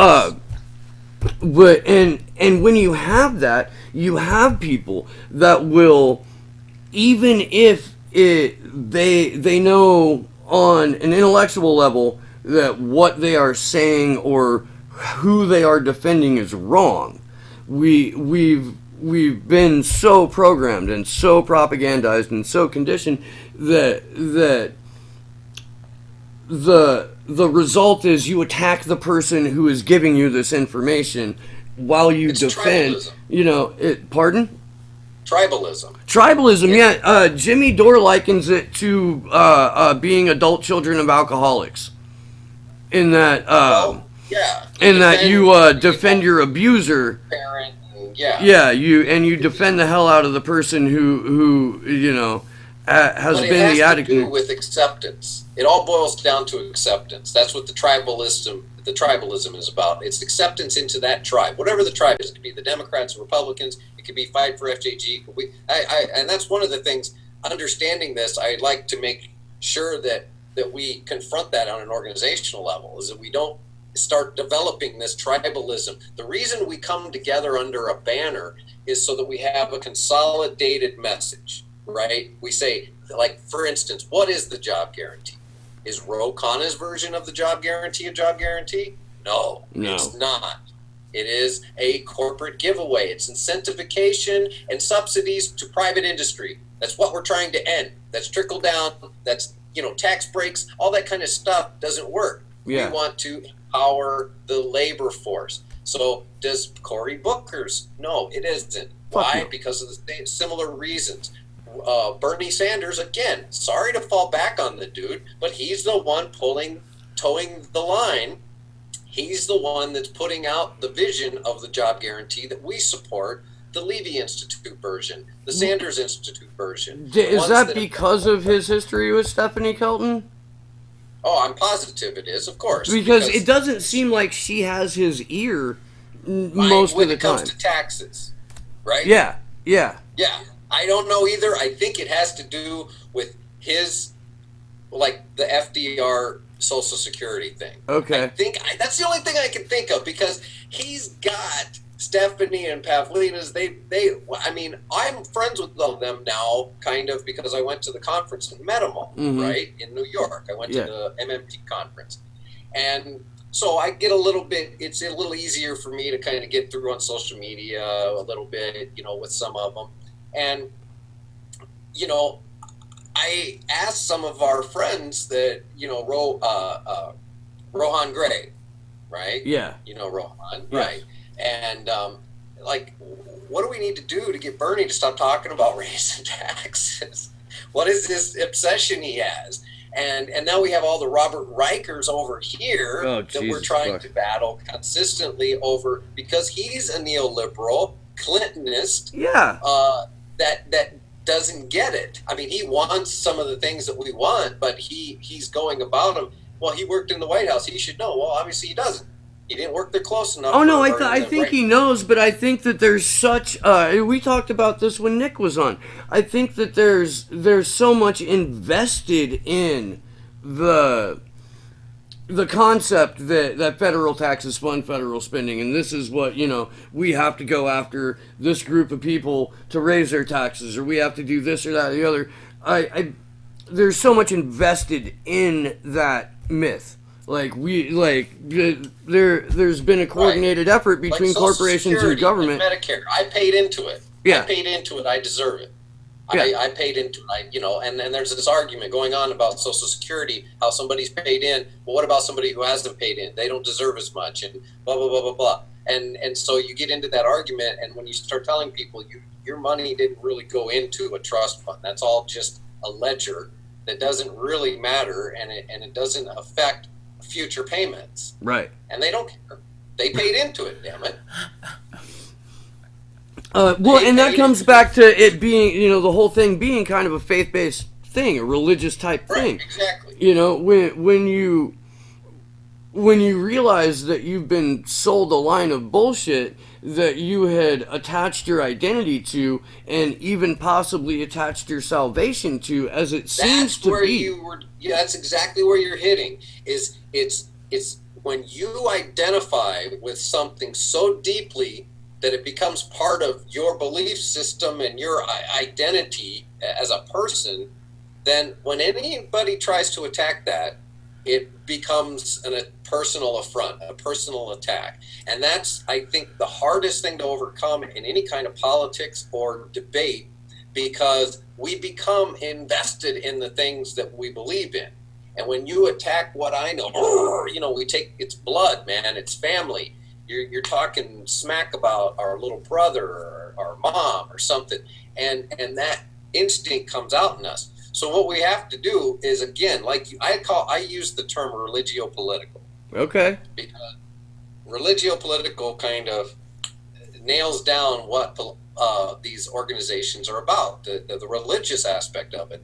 But and when you have that, you have people that will, even if they know on an intellectual level that what they are saying or who they are defending is wrong. We've been so programmed and so propagandized and so conditioned that the result is you attack the person who is giving you this information while you defend. Tribalism. Pardon? Tribalism. Tribalism, yeah. Jimmy Dore likens it to being adult children of alcoholics. In that, Yeah. you defend your abuser. Parent. Yeah. Yeah, you defend the hell out of the person who has But been the it has addict. to do with acceptance. It all boils down to acceptance. That's what the tribalism is about. It's acceptance into that tribe, whatever the tribe is. It could be the Democrats or Republicans. It could be fight for FJG. And that's one of the things. Understanding this, I'd like to make sure that we confront that on an organizational level. Is that we don't start developing this tribalism. The reason we come together under a banner is so that we have a consolidated message. Right? We say, like, for instance, what is the job guarantee? Is Ro Khanna's version of the job guarantee a job guarantee? No, it's not. It is a corporate giveaway. It's incentivization and subsidies to private industry. That's what we're trying to end. That's trickle down. That's, tax breaks. All that kind of stuff doesn't work. Yeah. We want to empower the labor force. So does Cory Booker's? No, it isn't. Why? No. Because of the similar reasons. Bernie Sanders, again, sorry to fall back on the dude, but he's the one towing the line. He's the one that's putting out the vision of the job guarantee that we support, the Levy Institute version, the Sanders Institute version. Is that because of his history with Stephanie Kelton? Oh, I'm positive it is, of course. Because it doesn't seem like she has his ear most of the time. When it comes to taxes, right? Yeah. I don't know either. I think it has to do with his, like, the FDR Social Security thing. Okay. I think that's the only thing I can think of, because he's got Stephanie and Pavlina's. I'm friends with all of them now, kind of, because I went to the conference and met them all, right, in New York. I went to the MMT conference. And so I get it's a little easier for me to kind of get through on social media a little bit, with some of them. And, I asked some of our friends that, Rohan Gray, right? Yeah. Rohan, Yeah. right? And, what do we need to do to get Bernie to stop talking about raising taxes? What is this obsession he has? And now we have all the Robert Rikers over here that we're trying to battle consistently over, because he's a neoliberal Clintonist. Yeah. That doesn't get it. I mean, he wants some of the things that we want, but he's going about them. Well, he worked in the White House. He should know. Well, obviously he doesn't. He didn't work there close enough. Oh, no, I think he knows, but I think that there's such... we talked about this when Nick was on. I think that there's so much invested in the concept that federal taxes fund federal spending, and this is what, we have to go after this group of people to raise their taxes, or we have to do this or that or the other. There's so much invested in that myth. Like, there's been a coordinated effort between like corporations and government. And Medicare, I paid into it. Yeah. I paid into it. I deserve it. Yeah. I paid into it. And there's this argument going on about Social Security, how somebody's paid in. Well, what about somebody who hasn't paid in? They don't deserve as much, and blah, blah, blah, blah, blah. And so you get into that argument, and when you start telling people your money didn't really go into a trust fund, that's all just a ledger that doesn't really matter, and it doesn't affect future payments. Right. And they don't care. They paid into it, damn it. And that comes back to it being, the whole thing being kind of a faith-based thing, a religious type thing. Right, exactly. When you realize that you've been sold a line of bullshit that you had attached your identity to, and even possibly attached your salvation to, as it seems to be. That's exactly where you're hitting. It's when you identify with something so deeply that it becomes part of your belief system and your identity as a person, then when anybody tries to attack that, it becomes a personal affront, a personal attack. And that's, I think, the hardest thing to overcome in any kind of politics or debate, because we become invested in the things that we believe in. And when you attack what I know, we take, it's blood, man, it's family. you're talking smack about our little brother or our mom or something, and that instinct comes out in us. So what we have to do is, again, like I use the term religio-political. Okay. Because religio-political kind of nails down what these organizations are about, the religious aspect of it.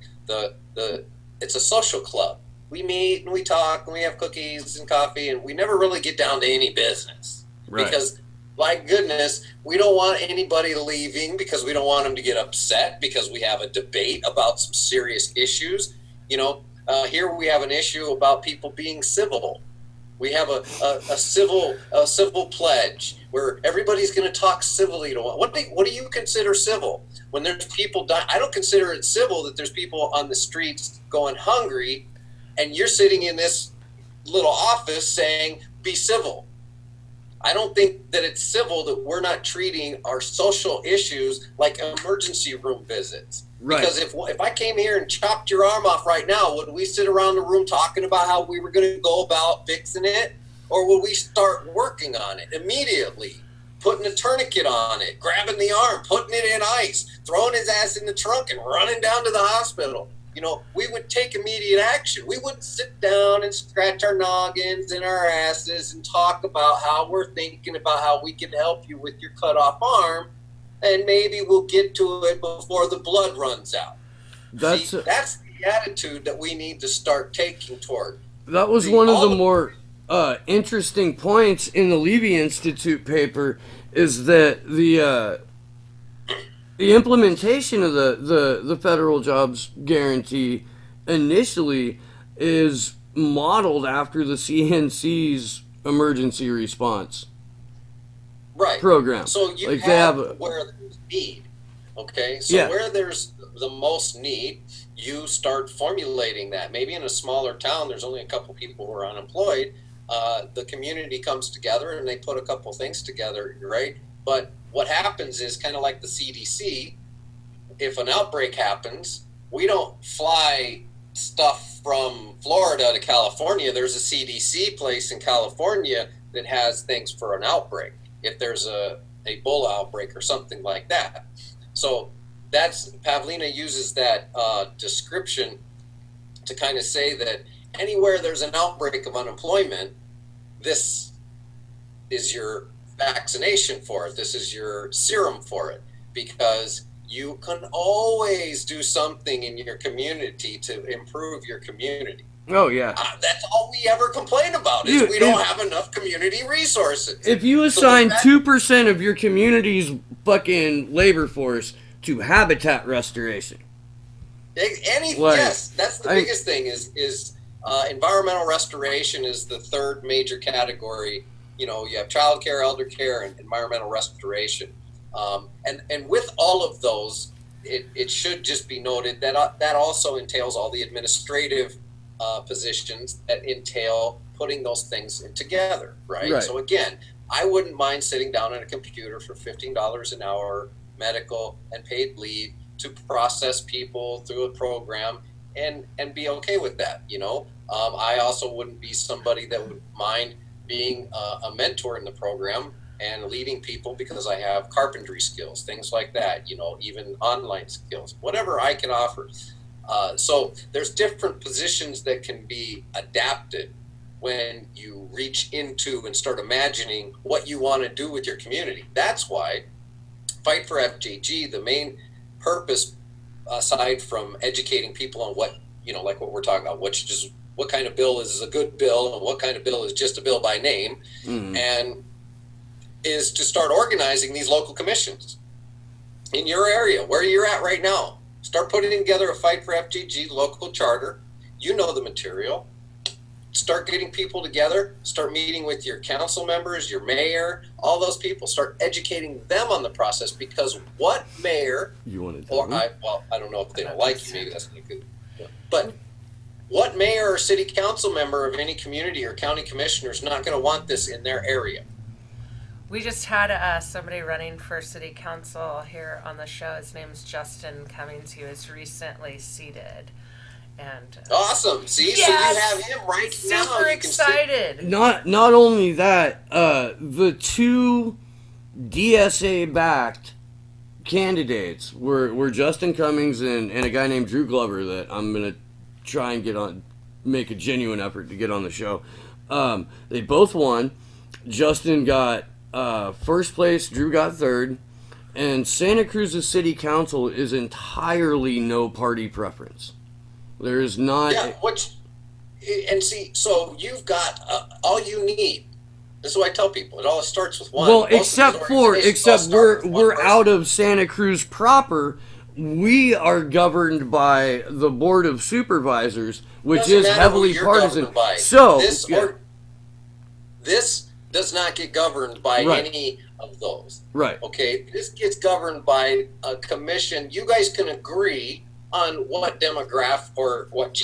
It's a social club. We meet and we talk and we have cookies and coffee, and we never really get down to any business. Right. Because, like goodness, we don't want anybody leaving because we don't want them to get upset because we have a debate about some serious issues. Here we have an issue about people being civil. We have a civil pledge where everybody's going to talk civilly to one. What do you consider civil? When there's people dying, I don't consider it civil that there's people on the streets going hungry, and you're sitting in this little office saying, "Be civil." I don't think that it's civil that we're not treating our social issues like emergency room visits. Right. Because if I came here and chopped your arm off right now, would we sit around the room talking about how we were going to go about fixing it? Or would we start working on it immediately? Putting a tourniquet on it, grabbing the arm, putting it in ice, throwing his ass in the trunk and running down to the hospital. We would take immediate action. We wouldn't sit down and scratch our noggins and our asses and talk about how we're thinking about how we can help you with your cut off arm, and maybe we'll get to it before the blood runs out. That's the attitude that we need to start taking toward. That was one of the more interesting points in the Levy Institute paper, is that the implementation of the federal jobs guarantee initially is modeled after the CNC's emergency response program. So you have where there's need. Okay, so where there's the most need, you start formulating that. Maybe in a smaller town, there's only a couple people who are unemployed. The community comes together and they put a couple things together, right? But what happens is kind of like the CDC. If an outbreak happens, we don't fly stuff from Florida to California. There's a CDC place in California that has things for an outbreak, if there's a Ebola outbreak or something like that. So Pavlina uses that description to kind of say that anywhere there's an outbreak of unemployment, this is your vaccination for it. This is your serum for it, because you can always do something in your community to improve your community. Oh, yeah. That's all we ever complain about is we don't have enough community resources. If you assign 2% of your community's fucking labor force to habitat restoration. Yes, that's the biggest thing is environmental restoration is the third major category. You have child care, elder care, and environmental restoration. And with all of those, it should just be noted that that also entails all the administrative positions that entail putting those things in together, right? So again, I wouldn't mind sitting down at a computer for $15 an hour, medical and paid leave, to process people through a program and be okay with that. I also wouldn't be somebody that would mind being a mentor in the program and leading people, because I have carpentry skills, things like that, even online skills, whatever I can offer. So there's different positions that can be adapted when you reach into and start imagining what you want to do with your community. That's why Fight for FJG, the main purpose, aside from educating people on what, like what we're talking about, what kind of bill is a good bill and what kind of bill is just a bill by name, and is to start organizing these local commissions in your area, where you're at right now. Start putting together a Fight for FGG local charter. You know the material. Start getting people together. Start meeting with your council members, your mayor, all those people. Start educating them on the process, because what mayor, I don't know if they don't like you, maybe that's not good. But what mayor or city council member of any community or county commissioner is not going to want this in their area? We just had somebody running for city council here on the show. His name's Justin Cummings. He was recently seated. And Awesome. See, yes! So you have him right now. Super excited. Not only that, the two DSA-backed candidates were Justin Cummings and a guy named Drew Glover that I'm gonna try and make a genuine effort to get on the show. They both won. Justin got first place, Drew got third, and Santa Cruz's city council is entirely no party preference. There is not. Yeah, and see, so you've got all you need. This is what I tell people. It all starts with one. Well, except we're out of Santa Cruz proper. We are governed by the Board of Supervisors, which is heavily partisan. So this does not get governed by any of those. Right. Okay. This gets governed by a commission. You guys can agree on what demographic or what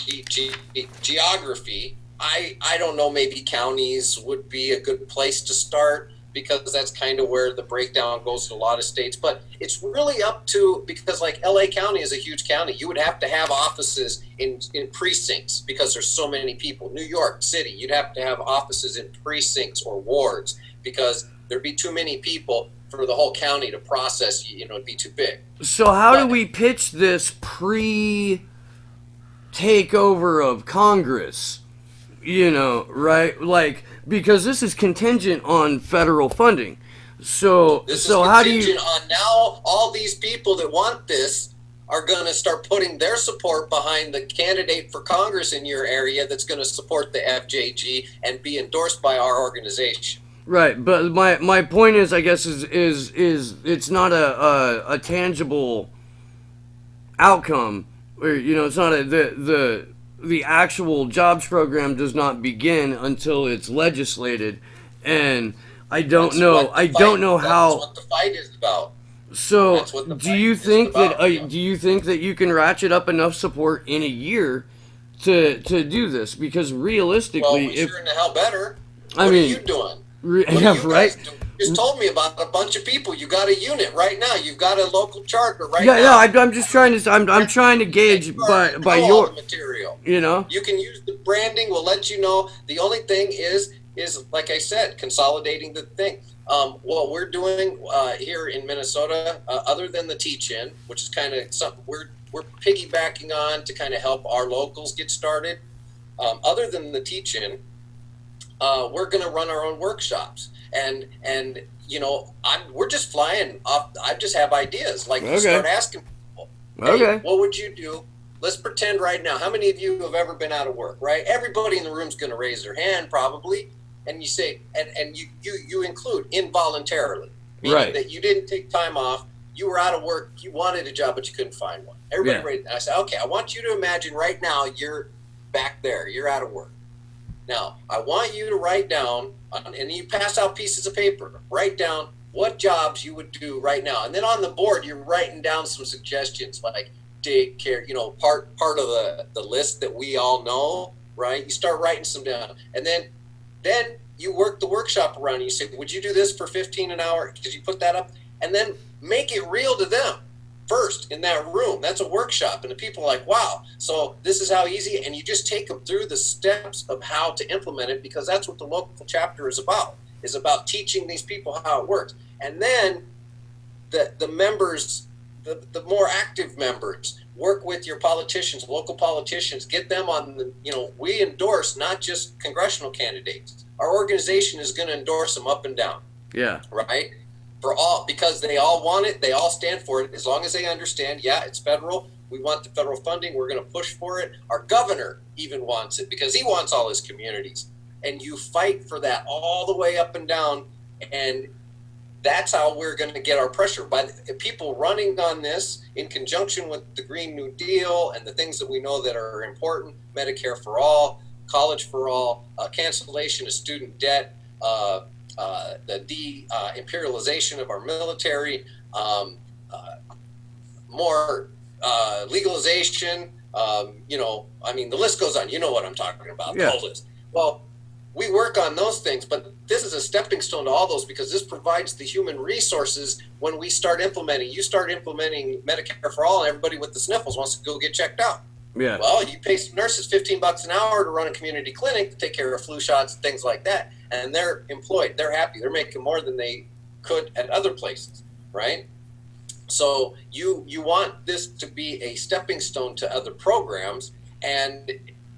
geography. I don't know, maybe counties would be a good place to start because that's kind of where the breakdown goes in a lot of states. But it's really up to, because like LA County is a huge county. You would have to have offices in precincts because there's so many people. New York City, you'd have to have offices in precincts or wards because there'd be too many people for the whole county to process, it'd be too big. So how do we pitch this pre-takeover of Congress? Right? Like, because this is contingent on federal funding. So how do you... This is contingent on now all these people that want this are going to start putting their support behind the candidate for Congress in your area that's going to support the FJG and be endorsed by our organization. Right, but my point is, I guess, is it's not a tangible outcome, or it's not the actual jobs program does not begin until it's legislated, and I don't know how. That's what the fight is about. So, do you think that you can ratchet up enough support in a year to do this? Because realistically, we sure in the hell better. What are you doing? What yeah, right. You just told me about a bunch of people. You got a unit right now. You've got a local charter right now. Yeah. I'm just trying to. I'm trying to gauge by your material. You can use the branding. We'll let you know. The only thing is like I said, consolidating the thing. What we're doing here in Minnesota, other tthan the teach-in, which is kind of something we're piggybacking on to kind of help our locals get started. Other than the teach-in. We're going to run our own workshops, and we're just flying off. I just have ideas. Like you start asking people, hey, what would you do? Let's pretend right now. How many of you have ever been out of work? Right? Everybody in the room's going to raise their hand probably, and you say, and you include involuntarily, meaning that you didn't take time off. You were out of work. You wanted a job, but you couldn't find one. Everybody, I said, okay, I want you to imagine right now you're back there. You're out of work. Now, I want you to write down, and you pass out pieces of paper, write down what jobs you would do right now. And then on the board, you're writing down some suggestions like daycare, part of the list that we all know, right? You start writing some down. And then you work the workshop around. You say, would you do this for $15 an hour? Did you put that up? And then make it real to them. First in that room. That's a workshop, and the people are like, wow, so this is how easy, and you just take them through the steps of how to implement it, because that's what the local chapter is about teaching these people how it works. And then the members, the more active members, work with your politicians, local politicians, get them on the, we endorse not just congressional candidates. Our organization is going to endorse them up and down. Yeah. Right? For all, because they all want it, they all stand for it. As long as they understand, it's federal. We want the federal funding. We're going to push for it. Our governor even wants it because he wants all his communities. And you fight for that all the way up and down. And that's how we're going to get our pressure. By the people running on this in conjunction with the Green New Deal and the things that we know that are important, Medicare for all, college for all, cancellation of student debt, the de-imperialization of our military, more legalization, the list goes on. You know what I'm talking about, the whole list. Well, we work on those things, but this is a stepping stone to all those because this provides the human resources when we start implementing. You start implementing Medicare for all, and everybody with the sniffles wants to go get checked out. Yeah. Well, you pay some nurses $15 an hour to run a community clinic to take care of flu shots and things like that, and they're employed. They're happy. They're making more than they could at other places, right? So you want this to be a stepping stone to other programs. And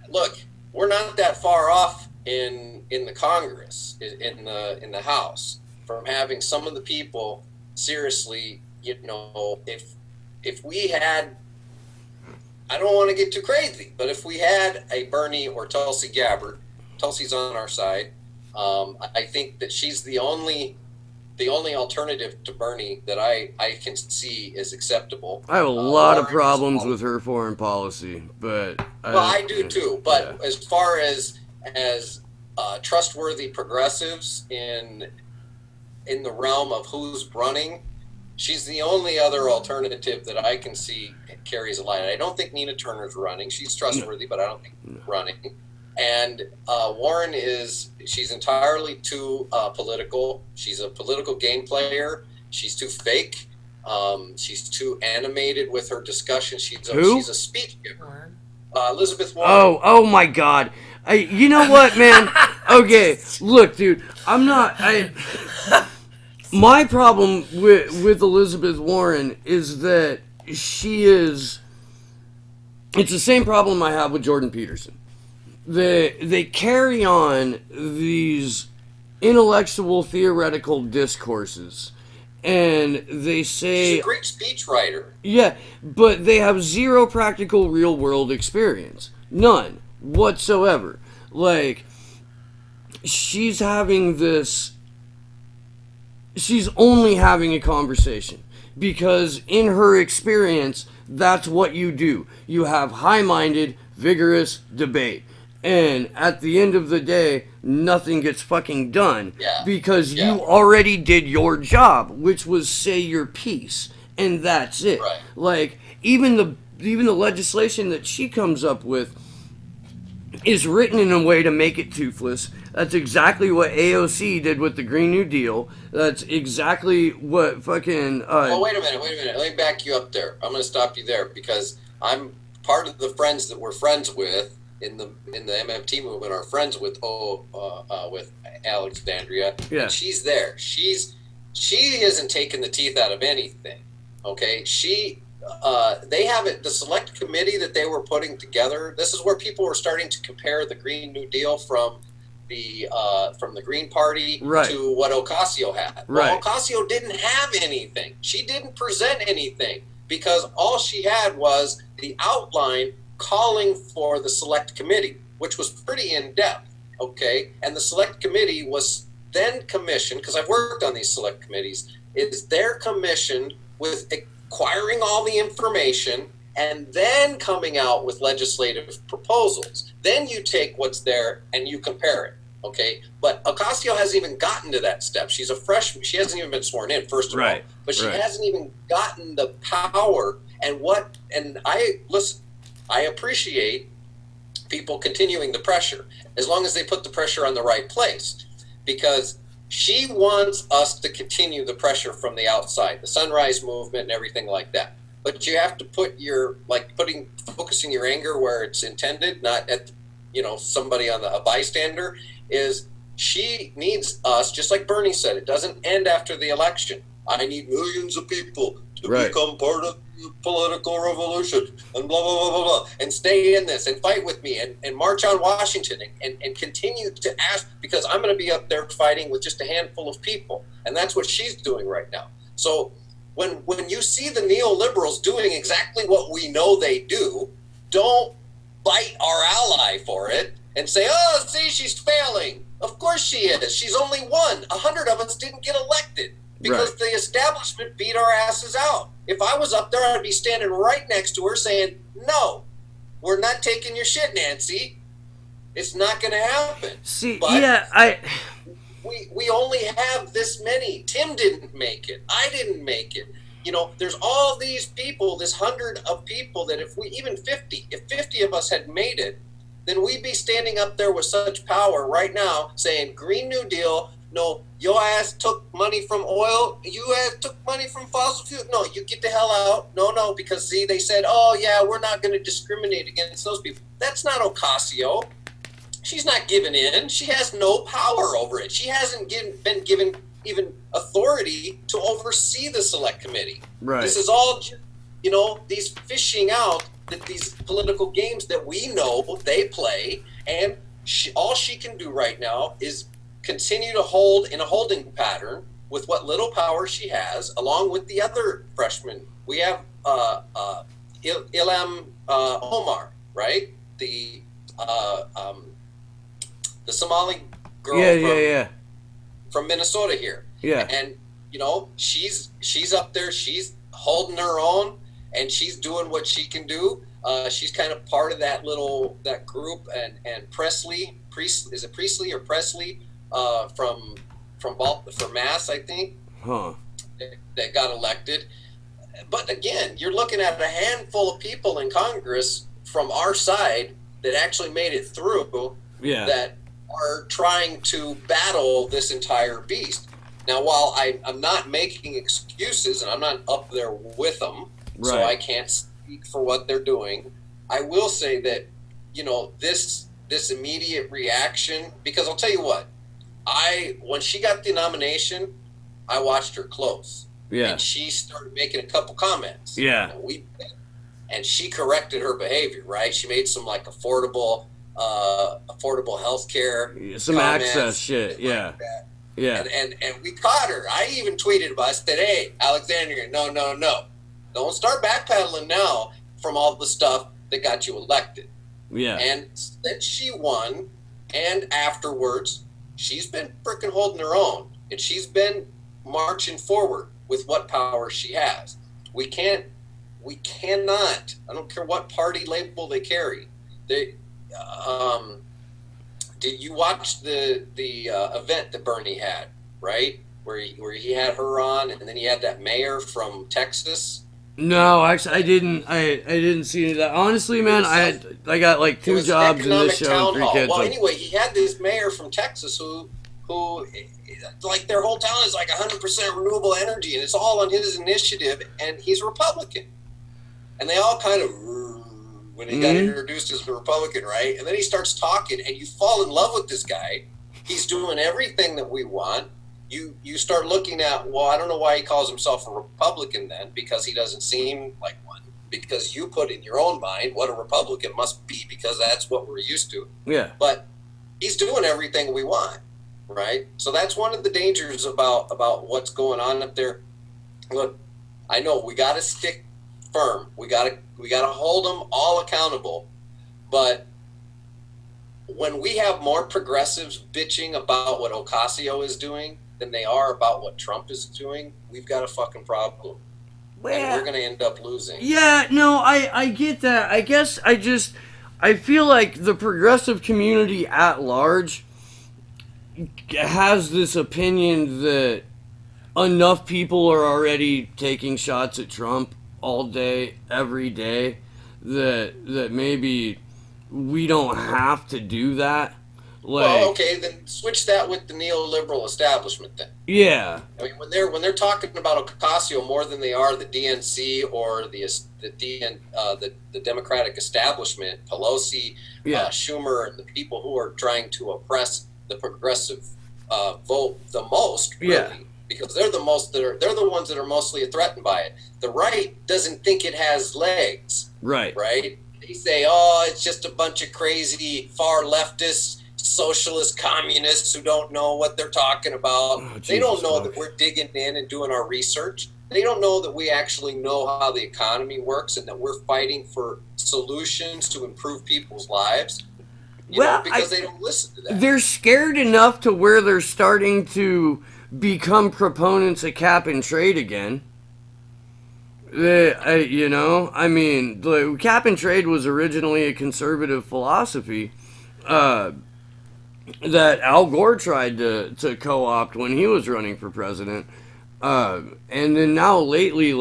look, we're not that far off in the Congress, in the House, from having some of the people seriously. If we had, I don't want to get too crazy, but if we had a Bernie or Tulsi Gabbard, Tulsi's on our side. I think that she's the only alternative to Bernie that I can see is acceptable. I have a lot of problems with her foreign policy, but I do too. But as far as trustworthy progressives in the realm of who's running, she's the only other alternative that I can see carries a line. I don't think Nina Turner's running. She's trustworthy, but I don't think running. And Warren she's entirely too political. She's a political game player. She's too fake. She's too animated with her discussion. She's a speech giver. Elizabeth Warren. Oh my God. You know what, man? Okay, look, dude. My problem with Elizabeth Warren is that she is. It's the same problem I have with Jordan Peterson. They carry on these intellectual, theoretical discourses, and they say... She's a great speechwriter. Yeah, but they have zero practical, real-world experience. None whatsoever. Like, she's having this... She's only having a conversation. Because in her experience, that's what you do. You have high-minded, vigorous debate. And at the end of the day, nothing gets fucking done. Yeah. Because you already did your job, which was say your piece. And that's it. Right. Like, even the legislation that she comes up with is written in a way to make it toothless. That's exactly what AOC did with the Green New Deal. That's exactly what fucking... Oh, wait a minute. Let me back you up there. I'm going to stop you there because I'm part of the friends that we're friends with in the MMT movement are friends with with Alexandria. Yeah. And she's there. She hasn't taken the teeth out of anything. Okay. They have it. The select committee that they were putting together. This is where people were starting to compare the Green New Deal from the Green Party to what Ocasio had. Right. Well, Ocasio didn't have anything. She didn't present anything because all she had was the outline calling for the select committee, which was pretty in-depth, okay? And the select committee was then commissioned, because I've worked on these select committees, they're commissioned with acquiring all the information and then coming out with legislative proposals. Then you take what's there and you compare it, okay? But Ocasio hasn't even gotten to that step. She's a freshman. She hasn't even been sworn in, first of all. But she hasn't even gotten the power and I appreciate people continuing the pressure as long as they put the pressure on the right place, because she wants us to continue the pressure from the outside, the Sunrise Movement and everything like that. But you have to put focusing your anger where it's intended, not at somebody on a bystander. Is she needs us, just like Bernie said, it doesn't end after the election. I need millions of people to become part of the political revolution and blah, blah, blah, blah, blah, and stay in this and fight with me and march on Washington and continue to ask, because I'm going to be up there fighting with just a handful of people. And that's what she's doing right now. So when you see the neoliberals doing exactly what we know they do, don't bite our ally for it and say, oh, see, she's failing. Of course she is. She's only one. 100 of us didn't get elected because the establishment beat our asses out. If I was up there, I'd be standing right next to her saying, no, we're not taking your shit, Nancy. It's not going to happen. See, but we only have this many. Tim didn't make it. I didn't make it. There's all these people, this 100 of people that if 50 of us had made it, then we'd be standing up there with such power right now saying, Green New Deal, no, your ass took money from oil, you ass took money from fossil fuel. No, you get the hell out. No, because see, they said, oh yeah, we're not going to discriminate against those people. That's not Ocasio. She's not giving in. She has no power over it. She hasn't been given even authority to oversee the select committee. Right. This is all, these fishing out that these political games that we know they play, and all she can do right now is continue to hold in a holding pattern with what little power she has, along with the other freshmen. We have Ilham Omar, right? The Somali girl from Minnesota here. Yeah. And she's up there, she's holding her own, and she's doing what she can do. She's kind of part of that group, and Priestley, is it Priestley or Presley, from Mass, I think, that got elected. But again, you're looking at a handful of people in Congress from our side that actually made it through, that are trying to battle this entire beast. Now, while I'm not making excuses, and I'm not up there with them, so I can't speak for what they're doing, I will say that, this immediate reaction, because I'll tell you what, when she got the nomination, I watched her close. Yeah. And she started making a couple comments. Yeah. And she corrected her behavior, right? She made some affordable health care. Some access shit, yeah. Like that. Yeah. And we caught her. I even tweeted about it. I said, hey, Alexandria, no. Don't start backpedaling now from all the stuff that got you elected. Yeah. And since she won, and afterwards, she's been freaking holding her own. And she's been marching forward with what power she has. We cannot, I don't care what party label they carry. Did you watch the event that Bernie had, right? Where he had her on, and then he had that mayor from Texas. No, actually, I didn't see any of that. Honestly, man, I got like 2 jobs in this show and 3 kids. Well, anyway, he had this mayor from Texas who like their whole town is like 100% renewable energy, and it's all on his initiative, and he's Republican. And they all kind of, when he got introduced as a Republican, right? And then he starts talking, and you fall in love with this guy. He's doing everything that we want. You start looking at, well, I don't know why he calls himself a Republican then, because he doesn't seem like one. Because you put in your own mind what a Republican must be, because that's what we're used to. Yeah. But he's doing everything we want, right? So that's one of the dangers about what's going on up there. Look, I know we got to stick firm. We got to hold them all accountable. But when we have more progressives bitching about what Ocasio is doing than they are about what Trump is doing, we've got a fucking problem. Well, and we're going to end up losing. Yeah, no, I get that. I guess I feel like the progressive community at large has this opinion that enough people are already taking shots at Trump all day, every day, that maybe we don't have to do that. Well, okay, then switch that with the neoliberal establishment then. Yeah. I mean, when they're talking about Ocasio more than they are the DNC or the Democratic establishment, Pelosi, Schumer, and the people who are trying to oppress the progressive vote the most, really, because they're the ones that are mostly threatened by it. The right doesn't think it has legs. Right. Right? They say, oh, it's just a bunch of crazy far leftists, socialist communists who don't know what they're talking about. Oh, they don't know that we're digging in and doing our research. They don't know that we actually know how the economy works and that we're fighting for solutions to improve people's lives. Because they don't listen to that. They're scared enough to where they're starting to become proponents of cap and trade again. I mean, the cap and trade was originally a conservative philosophy that Al Gore tried to co-opt when he was running for president. And then now lately,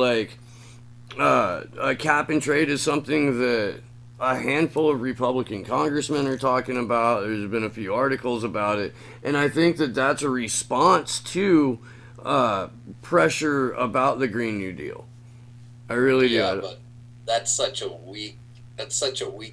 a cap and trade is something that a handful of Republican congressmen are talking about. There's been a few articles about it, and I think that that's a response to pressure about the Green New Deal. I really do. Yeah, but that's such a weak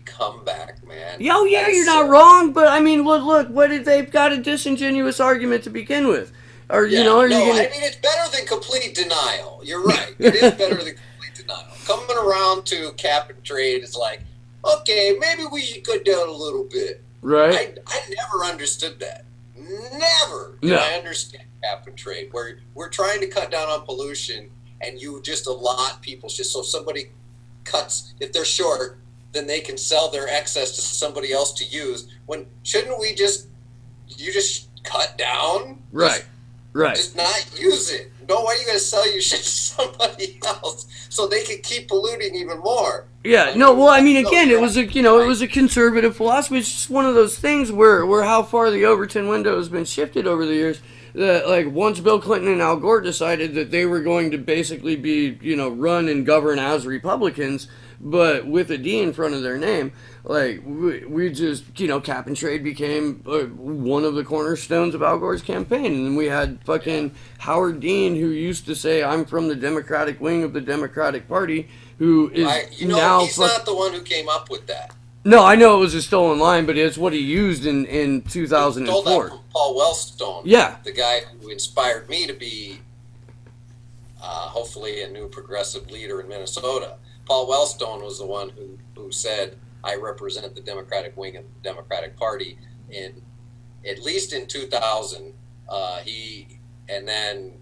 comeback, man. Yeah, oh, yeah, That is you're not so- wrong, but I mean, look, what did they've got a disingenuous argument to begin with, or Yeah, you know, are no, you gonna? I mean it's better than complete denial. You're right. It is better than complete denial. Coming around to cap and trade is like, okay, maybe we should cut down a little bit. Right? I never understood that. Never did No. I understand cap and trade. Where we're trying to cut down on pollution, and you just allot people just so somebody cuts. If they're short, then they can sell their excess to somebody else to use. When shouldn't we just cut down? Right. Right. Just not use it. No, why are you going to sell your shit to somebody else so they can keep polluting even more? Yeah, no, well, I mean, again, it was a conservative philosophy. It's just one of those things where how far the Overton window has been shifted over the years. That, like, once Bill Clinton and Al Gore decided that they were going to basically be, run and govern as Republicans, but with a D in front of their name, like, we just, cap and trade became one of the cornerstones of Al Gore's campaign. And then we had fucking Howard Dean, who used to say, I'm from the Democratic wing of the Democratic Party, who is now... he's not the one who came up with that. No, I know it was a stolen line, but it's what he used in 2004. He stole that from Paul Wellstone. Yeah. The guy who inspired me to be, hopefully, a new progressive leader in Minnesota. Paul Wellstone was the one who said, I represent the Democratic wing of the Democratic Party. At least in 2000, and then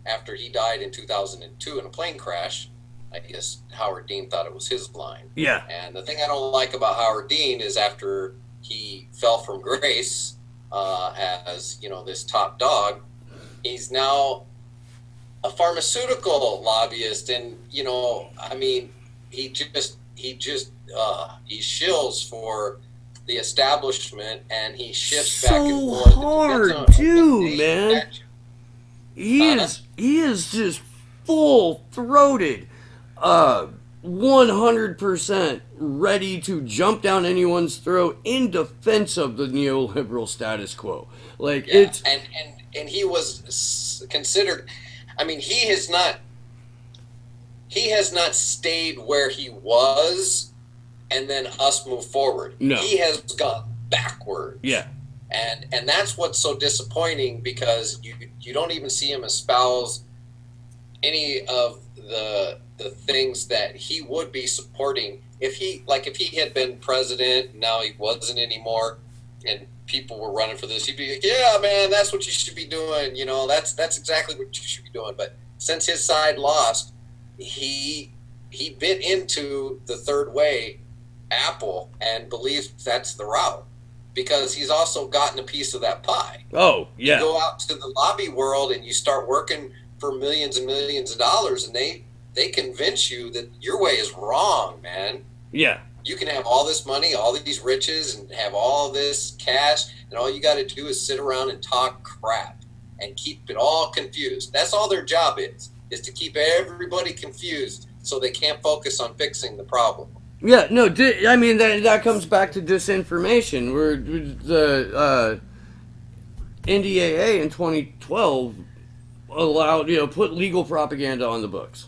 after he died in 2002 in a plane crash, I guess Howard Dean thought it was his line. Yeah. And the thing I don't like about Howard Dean is after he fell from grace as, this top dog, he's now a pharmaceutical lobbyist. And, I mean, he shills for the establishment, and he shifts back and forth. So hard, too, man. He is just full-throated. 100% ready to jump down anyone's throat in defense of the neoliberal status quo. Like, yeah, it's... And he was considered... I mean, he has not stayed where he was and then us move forward. No. He has gone backwards. Yeah. And that's what's so disappointing, because you don't even see him espouse any of the things that he would be supporting if he had been president. Now he wasn't anymore, and people were running for this. He'd be like, yeah, man, that's what you should be doing. That's exactly what you should be doing. But since his side lost, he bit into the third way apple and believes that's the route, because he's also gotten a piece of that pie. Oh, yeah. You go out to the lobby world and you start working for millions and millions of dollars, and they convince you that your way is wrong, man. Yeah. You can have all this money, all these riches, and have all this cash, and all you got to do is sit around and talk crap and keep it all confused. That's all their job is to keep everybody confused so they can't focus on fixing the problem. Yeah, no, I mean, that comes back to disinformation, where the NDAA in 2012 allowed, put legal propaganda on the books.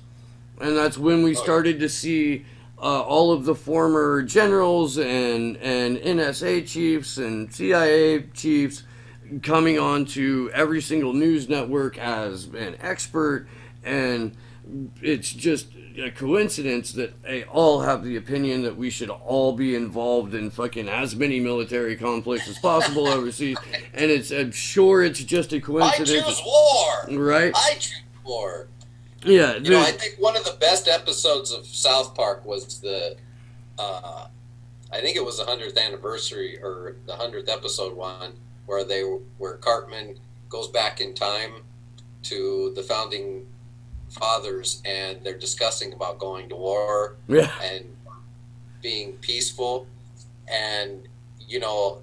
And that's when we started to see all of the former generals and NSA chiefs and CIA chiefs coming on to every single news network as an expert. And it's just a coincidence that they all have the opinion that we should all be involved in fucking as many military conflicts as possible overseas. And I'm sure it's just a coincidence. I choose war. Right? I choose war. Yeah. I think one of the best episodes of South Park was I think it was the 100th anniversary, or the 100th episode one, where Cartman goes back in time to the founding fathers, and they're discussing about going to war and being peaceful. And,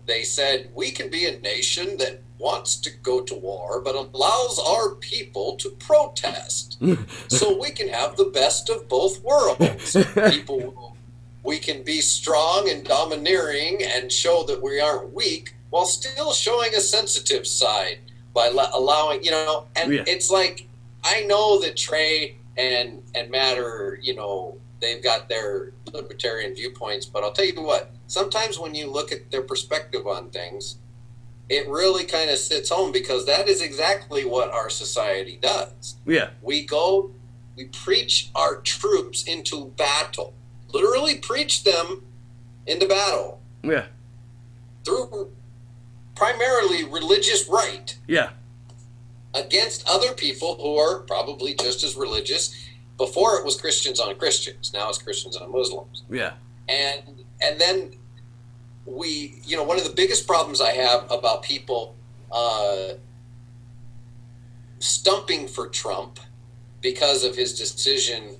they said, we can be a nation that wants to go to war, but allows our people to protest so we can have the best of both worlds. People will we can be strong and domineering and show that we aren't weak while still showing a sensitive side by allowing, and it's like, I know that Trey and Matt are, they've got their libertarian viewpoints, but I'll tell you what, sometimes when you look at their perspective on things, it really kind of sits home, because that is exactly what our society does. Yeah. We preach our troops into battle, literally preach them into battle. Yeah. Through primarily religious right. Yeah. Against other people who are probably just as religious. Before it was Christians on Christians. Now it's Christians on Muslims. Yeah. And then one of the biggest problems I have about people stumping for Trump because of his decision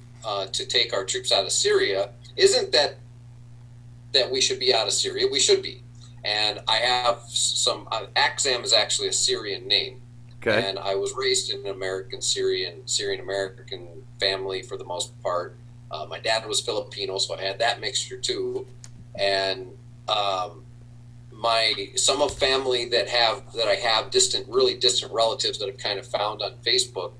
to take our troops out of Syria isn't that we should be out of Syria. We should be. And I have some, Akzam is actually a Syrian name. Okay. And I was raised in an Syrian-American family for the most part. My dad was Filipino, so I had that mixture too. And some of family that I have really distant relatives that I've kind of found on Facebook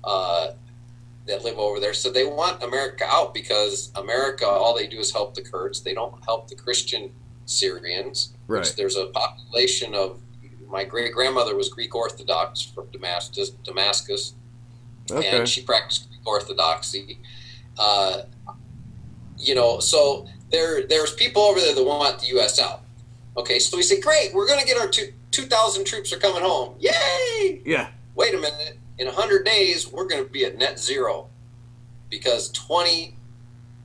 that live over there. So they want America out, because America, all they do is help the Kurds. They don't help the Christian Syrians. Right. There's a population of, my great-grandmother was Greek Orthodox from Damascus, okay. And she practiced Greek Orthodoxy. So there's people over there that want the U.S. out. Okay, so we say, great, we're going to get our 2,000 troops are coming home. Yay! Yeah. Wait a minute. In 100 days, we're going to be at net zero, because 20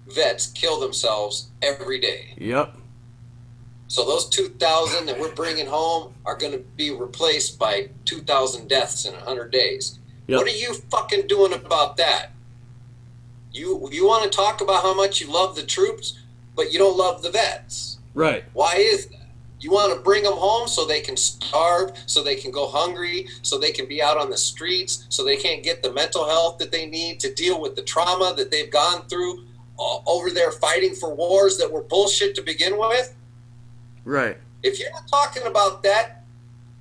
vets kill themselves every day. Yep. So those 2,000 that we're bringing home are going to be replaced by 2,000 deaths in 100 days. Yep. What are you fucking doing about that? You want to talk about how much you love the troops, but you don't love the vets. Right. Why is that? You want to bring them home so they can starve, so they can go hungry, so they can be out on the streets, so they can't get the mental health that they need to deal with the trauma that they've gone through over there fighting for wars that were bullshit to begin with? Right. If you're not talking about that,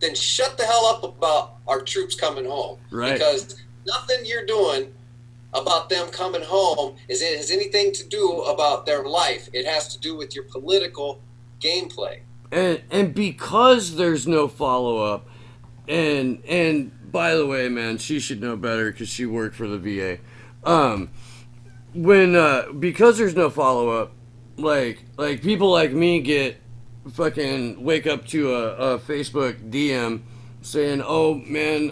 then shut the hell up about our troops coming home. Right. Because nothing you're doing about them coming home has anything to do about their life. It has to do with your political gameplay. And because there's no follow-up, and by the way, man, she should know better because she worked for the VA. Because there's no follow-up, like people like me wake up to a Facebook DM saying, oh man,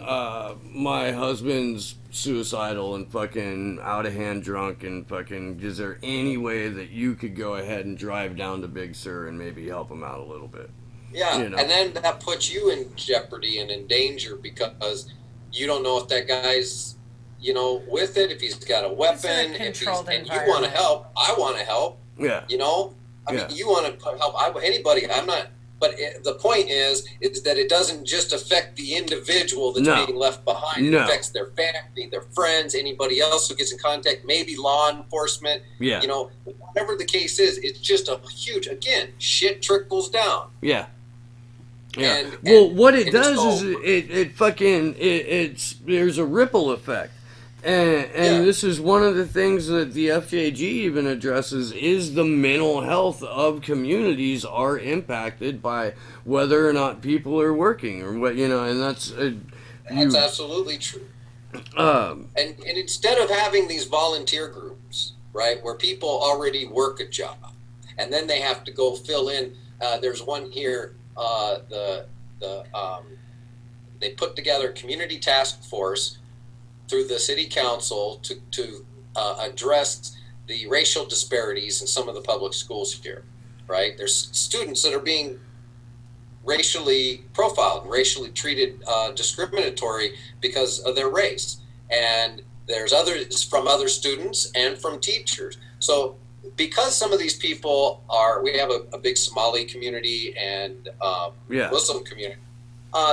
my husband's suicidal and fucking out of hand drunk, and fucking, is there any way that you could go ahead and drive down to Big Sur and maybe help him out a little bit? Yeah, and then that puts you in jeopardy and in danger, because you don't know if that guy's, with it, if he's got a weapon, and you want to help. I want to help. Yeah. I mean, you want to help anybody. I'm not. But the point is that it doesn't just affect the individual that's being left behind. It affects their family, their friends, anybody else who gets in contact, maybe law enforcement. Yeah. Whatever the case is, it's just a huge, again, shit trickles down. Yeah. Yeah. And what it does is there's a ripple effect. And this is one of the things that the FJG even addresses, is the mental health of communities are impacted by whether or not people are working, or what, and that's absolutely true. And instead of having these volunteer groups, right, where people already work a job, and then they have to go fill in, there's one here, they put together a community task force through the city council to address the racial disparities in some of the public schools here, right? There's students that are being racially profiled, racially treated discriminatory because of their race. And there's others from other students and from teachers. So because some of these people we have a big Somali community and Muslim community,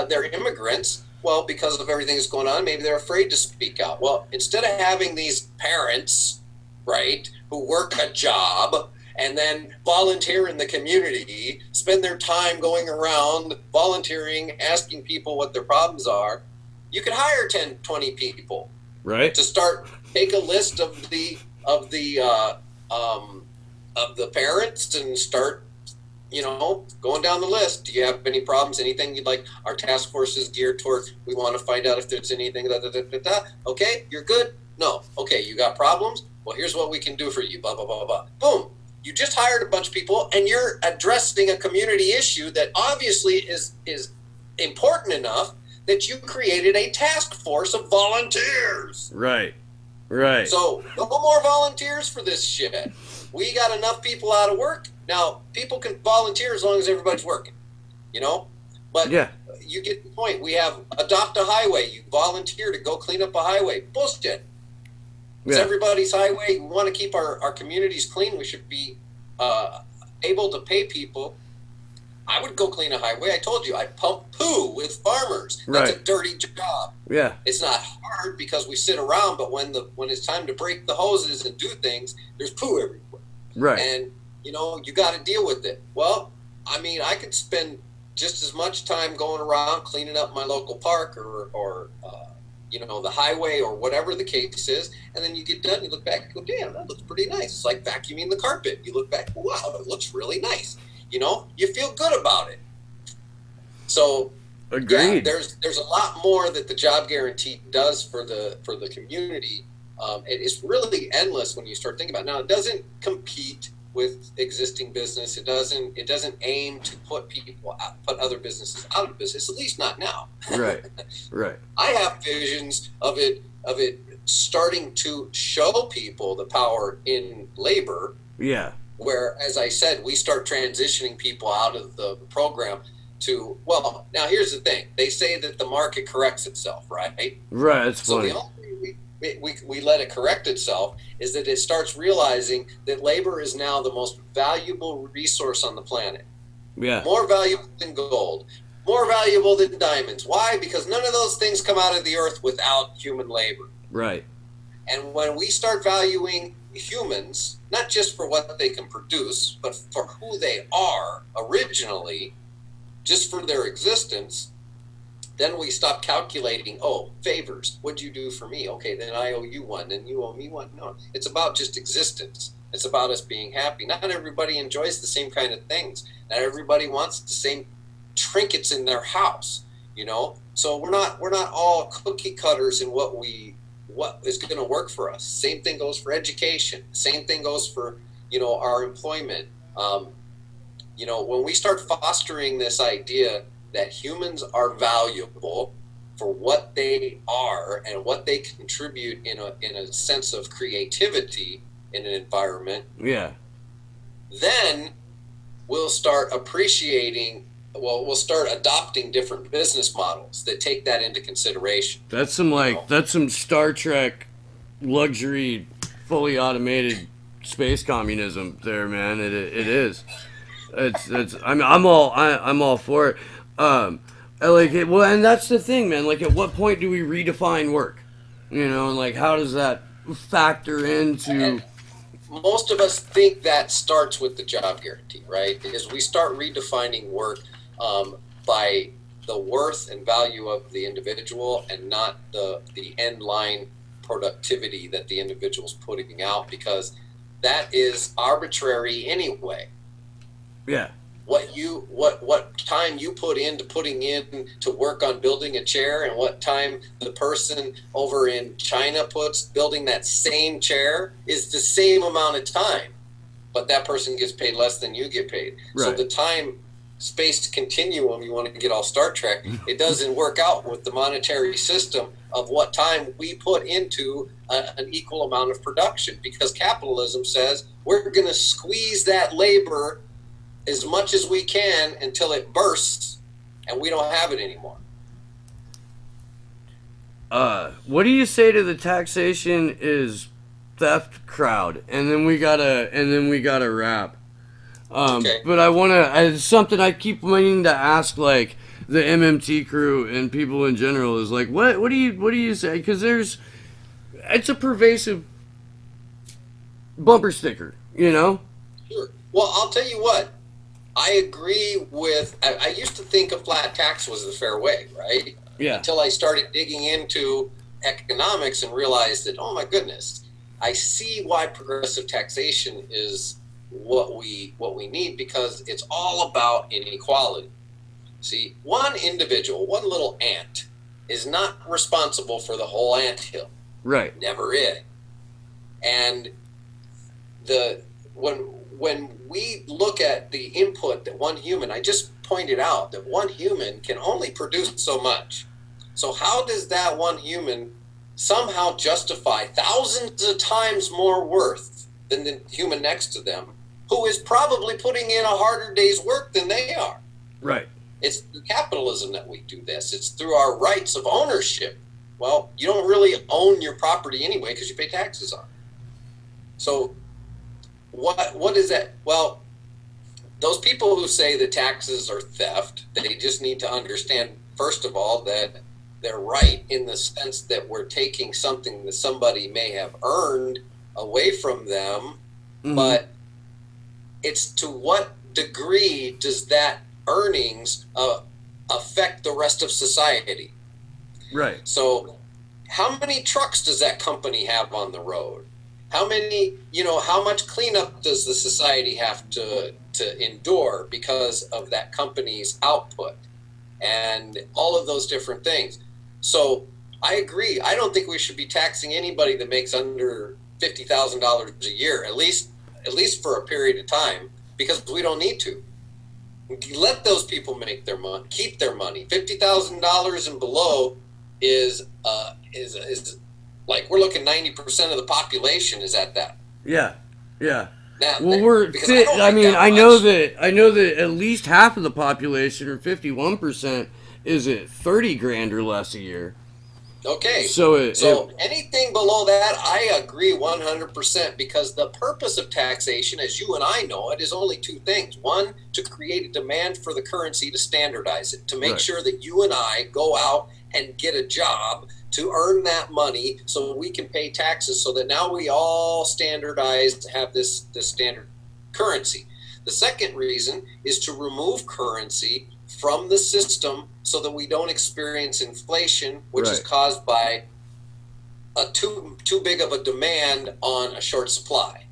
they're immigrants. Well, because of everything that's going on, maybe they're afraid to speak out. Well, instead of having these parents, right, who work a job and then volunteer in the community, spend their time going around volunteering, asking people what their problems are, you could hire 10, 20 people, right, to start, take a list of the parents and start, going down the list. Do you have any problems? Anything you'd like? Our task force is geared towards, we want to find out if there's anything, Okay, you're good? No. Okay, you got problems? Well, here's what we can do for you, blah, blah, blah, blah. Boom. You just hired a bunch of people, and you're addressing a community issue that obviously is important enough that you created a task force of volunteers. Right. So no more volunteers for this shit. We got enough people out of work. Now, people can volunteer as long as everybody's working, But you get the point. We have adopt a highway. You volunteer to go clean up a highway. Bullshit. It's everybody's highway. We want to keep our communities clean. We should be able to pay people. I would go clean a highway. I told you, I'd pump poo with farmers. That's a dirty job. Yeah. It's not hard because we sit around, but when it's time to break the hoses and do things, there's poo everywhere. Right. And, you got to deal with it. Well, I could spend just as much time going around cleaning up my local park or the highway or whatever the case is, and then you get done, you look back and go, damn, that looks pretty nice. It's like vacuuming the carpet. You look back, wow, it looks really nice. You feel good about it. So, agreed. Yeah, there's a lot more that the job guarantee does for the community. It's really endless when you start thinking about it. Now, it doesn't compete with existing business. It doesn't aim to put other businesses out of business, at least not now. Right. I have visions of it starting to show people the power in labor. Yeah. Where, as I said, we start transitioning people out of the program to, well, now here's the thing. They say that the market corrects itself, right? Right, it's funny. So the only way we let it correct itself is that it starts realizing that labor is now the most valuable resource on the planet. Yeah. More valuable than gold. More valuable than diamonds. Why? Because none of those things come out of the earth without human labor. Right. And when we start valuing humans, not just for what they can produce, but for who they are originally, just for their existence, then we stop calculating, favors. What'd you do for me? Okay, then I owe you one, and you owe me one. No, it's about just existence. It's about us being happy. Not everybody enjoys the same kind of things. Not everybody wants the same trinkets in their house, So we're not all cookie cutters in what is going to work for us. Same thing goes for education. Same thing goes for, our employment. When we start fostering this idea that humans are valuable for what they are and what they contribute in a sense of creativity in an environment, then we'll start we'll start adopting different business models that take that into consideration. That's some Star Trek luxury, fully automated space communism there, man. It is. I'm all for it. And that's the thing, man. Like, at what point do we redefine work? And how does that factor into? And most of us think that starts with the job guarantee, right? Is we start redefining work by the worth and value of the individual and not the end line productivity that the individual's putting out, because that is arbitrary anyway. Yeah. What time you put into putting in to work on building a chair, and what time the person over in China puts building that same chair is the same amount of time, but that person gets paid less than you get paid. Right. So the time space continuum, you want to get all Star Trek, it doesn't work out with the monetary system of what time we put into an equal amount of production, because capitalism says we're going to squeeze that labor as much as we can until it bursts and we don't have it anymore. What do you say to the taxation is theft crowd? And then we gotta wrap. Okay. But it's something I keep meaning to ask, like, the MMT crew and people in general, is like, what do you say? Because it's a pervasive bumper sticker, Sure. Well, I'll tell you what. I agree with. I used to think a flat tax was the fair way, right? Yeah. Until I started digging into economics and realized that, oh my goodness, I see why progressive taxation is what we need, because it's all about inequality. See, one individual, one little ant, is not responsible for the whole anthill. Right. Never is. And when we look at the input that one human, I just pointed out that one human can only produce so much. So how does that one human somehow justify thousands of times more worth than the human next to them, who is probably putting in a harder day's work than they are? Right. It's through capitalism that we do this. It's through our rights of ownership. Well, you don't really own your property anyway because you pay taxes on it. So what is that? Well, those people who say that taxes are theft, they just need to understand, first of all, that they're right in the sense that we're taking something that somebody may have earned away from them, but it's to what degree does that earnings affect the rest of society? Right. So how many trucks does that company have on the road? How many, how much cleanup does the society have to endure because of that company's output and all of those different things? So I agree. I don't think we should be taxing anybody that makes under $50,000 a year, at least for a period of time, because we don't need to. Let those people make their money, keep their money. $50,000 and below is like, we're looking 90% of the population is at that. Yeah. Yeah. Now, Well, I know that at least half of the population, or 51%, is at 30 grand or less a year. Okay. So anything below that, I agree 100%, because the purpose of taxation, as you and I know it, is only two things. One, to create a demand for the currency to standardize it, to make sure that you and I go out and get a job to earn that money so we can pay taxes, so that now we all standardize to have this standard currency. The second reason is to remove currency from the system so that we don't experience inflation, which is caused by a too big of a demand on a short supply,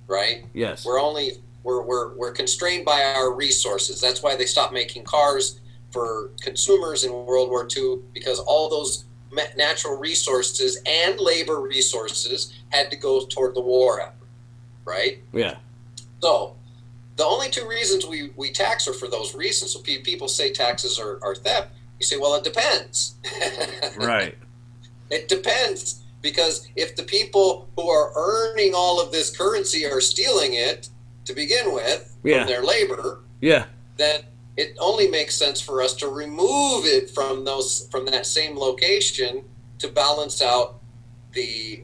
right? Yes. We're constrained by our resources. That's why they stopped making cars for consumers in World War II, because all those natural resources and labor resources had to go toward the war effort, right? Yeah. So the only two reasons we tax are for those reasons. So people say taxes are theft. You say, well, it depends. Right. It depends, because if the people who are earning all of this currency are stealing it to begin with from their labor, then it only makes sense for us to remove it from that same location to balance out the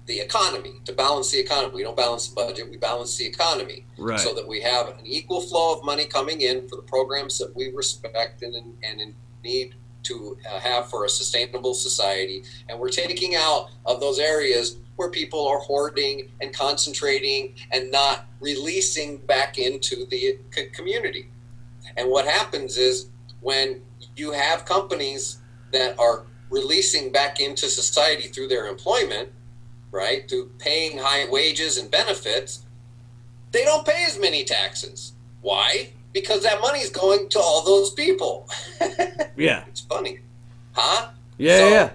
economy, to balance the economy. We don't balance the budget, we balance the economy. Right. So that we have an equal flow of money coming in for the programs that we respect and need to have for a sustainable society. And we're taking out of those areas where people are hoarding and concentrating and not releasing back into the community. And what happens is, when you have companies that are releasing back into society through their employment, right, through paying high wages and benefits, they don't pay as many taxes. Why? Because that money's going to all those people. Yeah. It's funny. Huh? Yeah.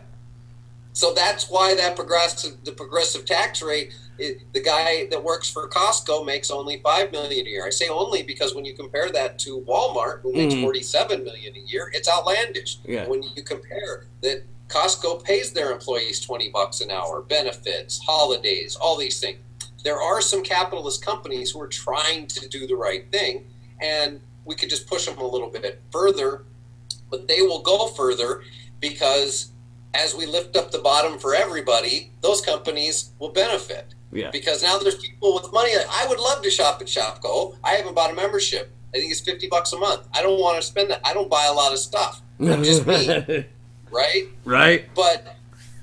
So that's why the progressive tax rate, the guy that works for Costco makes only $5 million a year. I say only because when you compare that to Walmart, who makes $47 million a year, it's outlandish. Yeah. When you compare that, Costco pays their employees $20 an hour, benefits, holidays, all these things. There are some capitalist companies who are trying to do the right thing, and we could just push them a little bit further, but they will go further, because as we lift up the bottom for everybody, those companies will benefit. Yeah. Because now there's people with money. I would love to shop at Shopko. I haven't bought a membership. I think it's $50 a month. I don't want to spend that. I don't buy a lot of stuff. I'm just me. Right? Right. But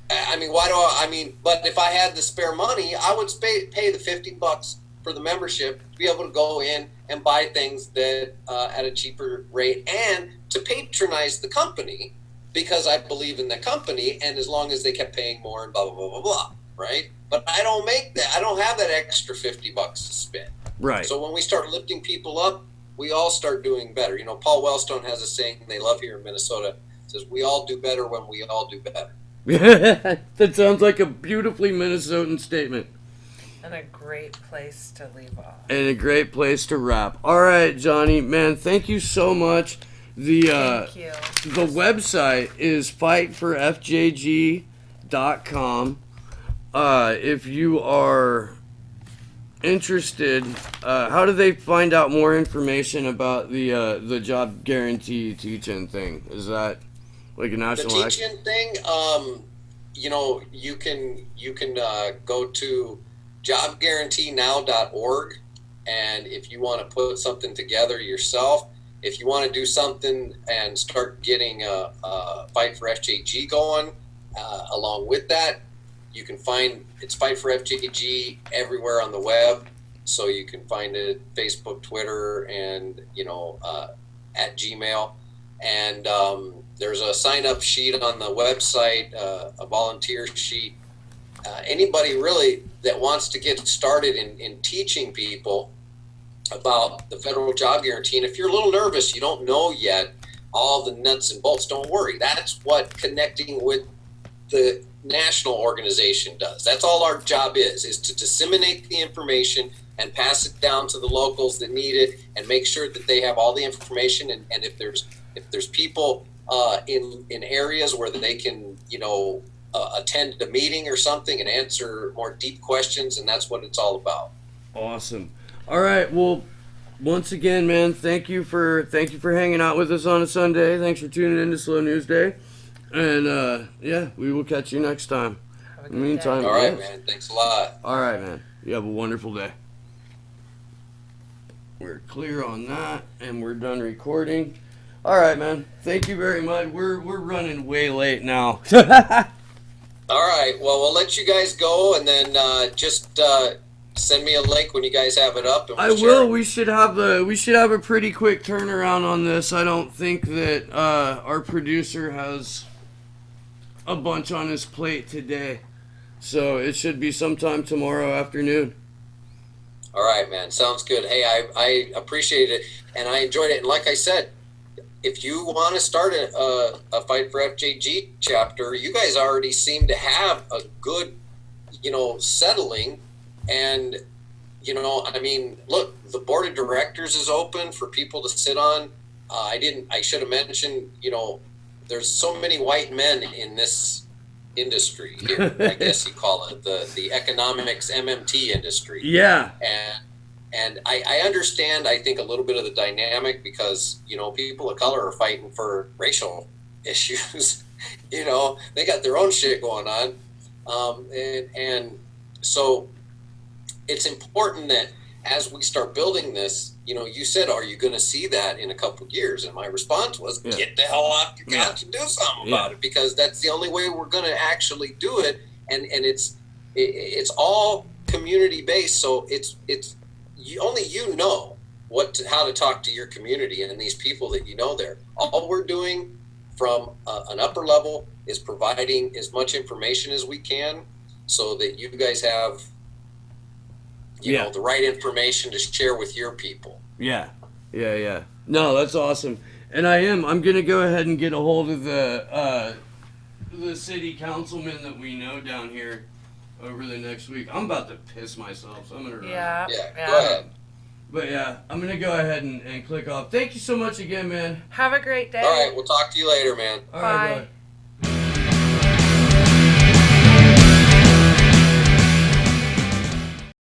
but if I had the spare money, I would pay the $50 for the membership to be able to go in and buy things that at a cheaper rate, and to patronize the company because I believe in the company, and as long as they kept paying more and blah, blah, blah, blah, blah, right? But I don't make that. I don't have that extra $50 to spend. Right. So when we start lifting people up, we all start doing better. You know, Paul Wellstone has a saying they love here in Minnesota. It says, we all do better when we all do better. That sounds like a beautifully Minnesotan statement. And a great place to leave off. And a great place to wrap. All right, Johnny, man, thank you so much. Thank you. The website is fightforfjg.com. If you are interested, how do they find out more information about the job guarantee teach-in thing? Is that like a national? The teach-in thing, you know, you can go to jobguaranteenow.org, and if you want to put something together yourself, if you want to do something and start getting a Fight for FJG going along with that, you can find it's Fight for FJG everywhere on the web. So you can find it Facebook, Twitter, and at Gmail. And there's a sign-up sheet on the website, a volunteer sheet. Anybody really that wants to get started in teaching people about the federal job guarantee, and if you're a little nervous, you don't know yet all the nuts and bolts, don't worry. That's what connecting with the national organization does. That's all our job is to disseminate the information and pass it down to the locals that need it, and make sure that they have all the information. And if there's people in areas where they can attend a meeting or something and answer more deep questions, and that's what it's all about. Awesome. All right. Well, once again, man, thank you for hanging out with us on a Sunday. Thanks for tuning in to Slow News Day. And yeah, we will catch you next time. In the meantime, all right, man. Thanks a lot. All right, man. You have a wonderful day. We're clear on that, and we're done recording. All right, man. Thank you very much. We're running way late now. All right. Well, we'll let you guys go, and then just send me a link when you guys have it up. And I will. We should have a pretty quick turnaround on this. I don't think that our producer has a bunch on his plate today, so it should be sometime tomorrow afternoon. All right, man. Sounds good. Hey, I appreciate it, and I enjoyed it. And like I said, if you want to start a Fight for FJG chapter, you guys already seem to have a good, settling. And, I mean, look, the board of directors is open for people to sit on. I should have mentioned, there's so many white men in this industry here. I guess you call it the economics MMT industry. Yeah. And I understand, I think, a little bit of the dynamic because, people of color are fighting for racial issues. They got their own shit going on. And so it's important that as we start building this, you said, are you going to see that in a couple of years? And my response was, get the hell off your couch and do something about it, because that's the only way we're going to actually do it. And it's all community based. So it's only know how to talk to your community and these people that there. All we're doing from an upper level is providing as much information as we can so that you guys have the right information to share with your people. Yeah. No, that's awesome. And I'm going to go ahead and get a hold of the city councilman that we know down here over the next week. I'm about to piss myself, so I'm going to run. Yeah, go ahead. But yeah, I'm going to go ahead and click off. Thank you so much again, man. Have a great day. All right, we'll talk to you later, man. All right, bye.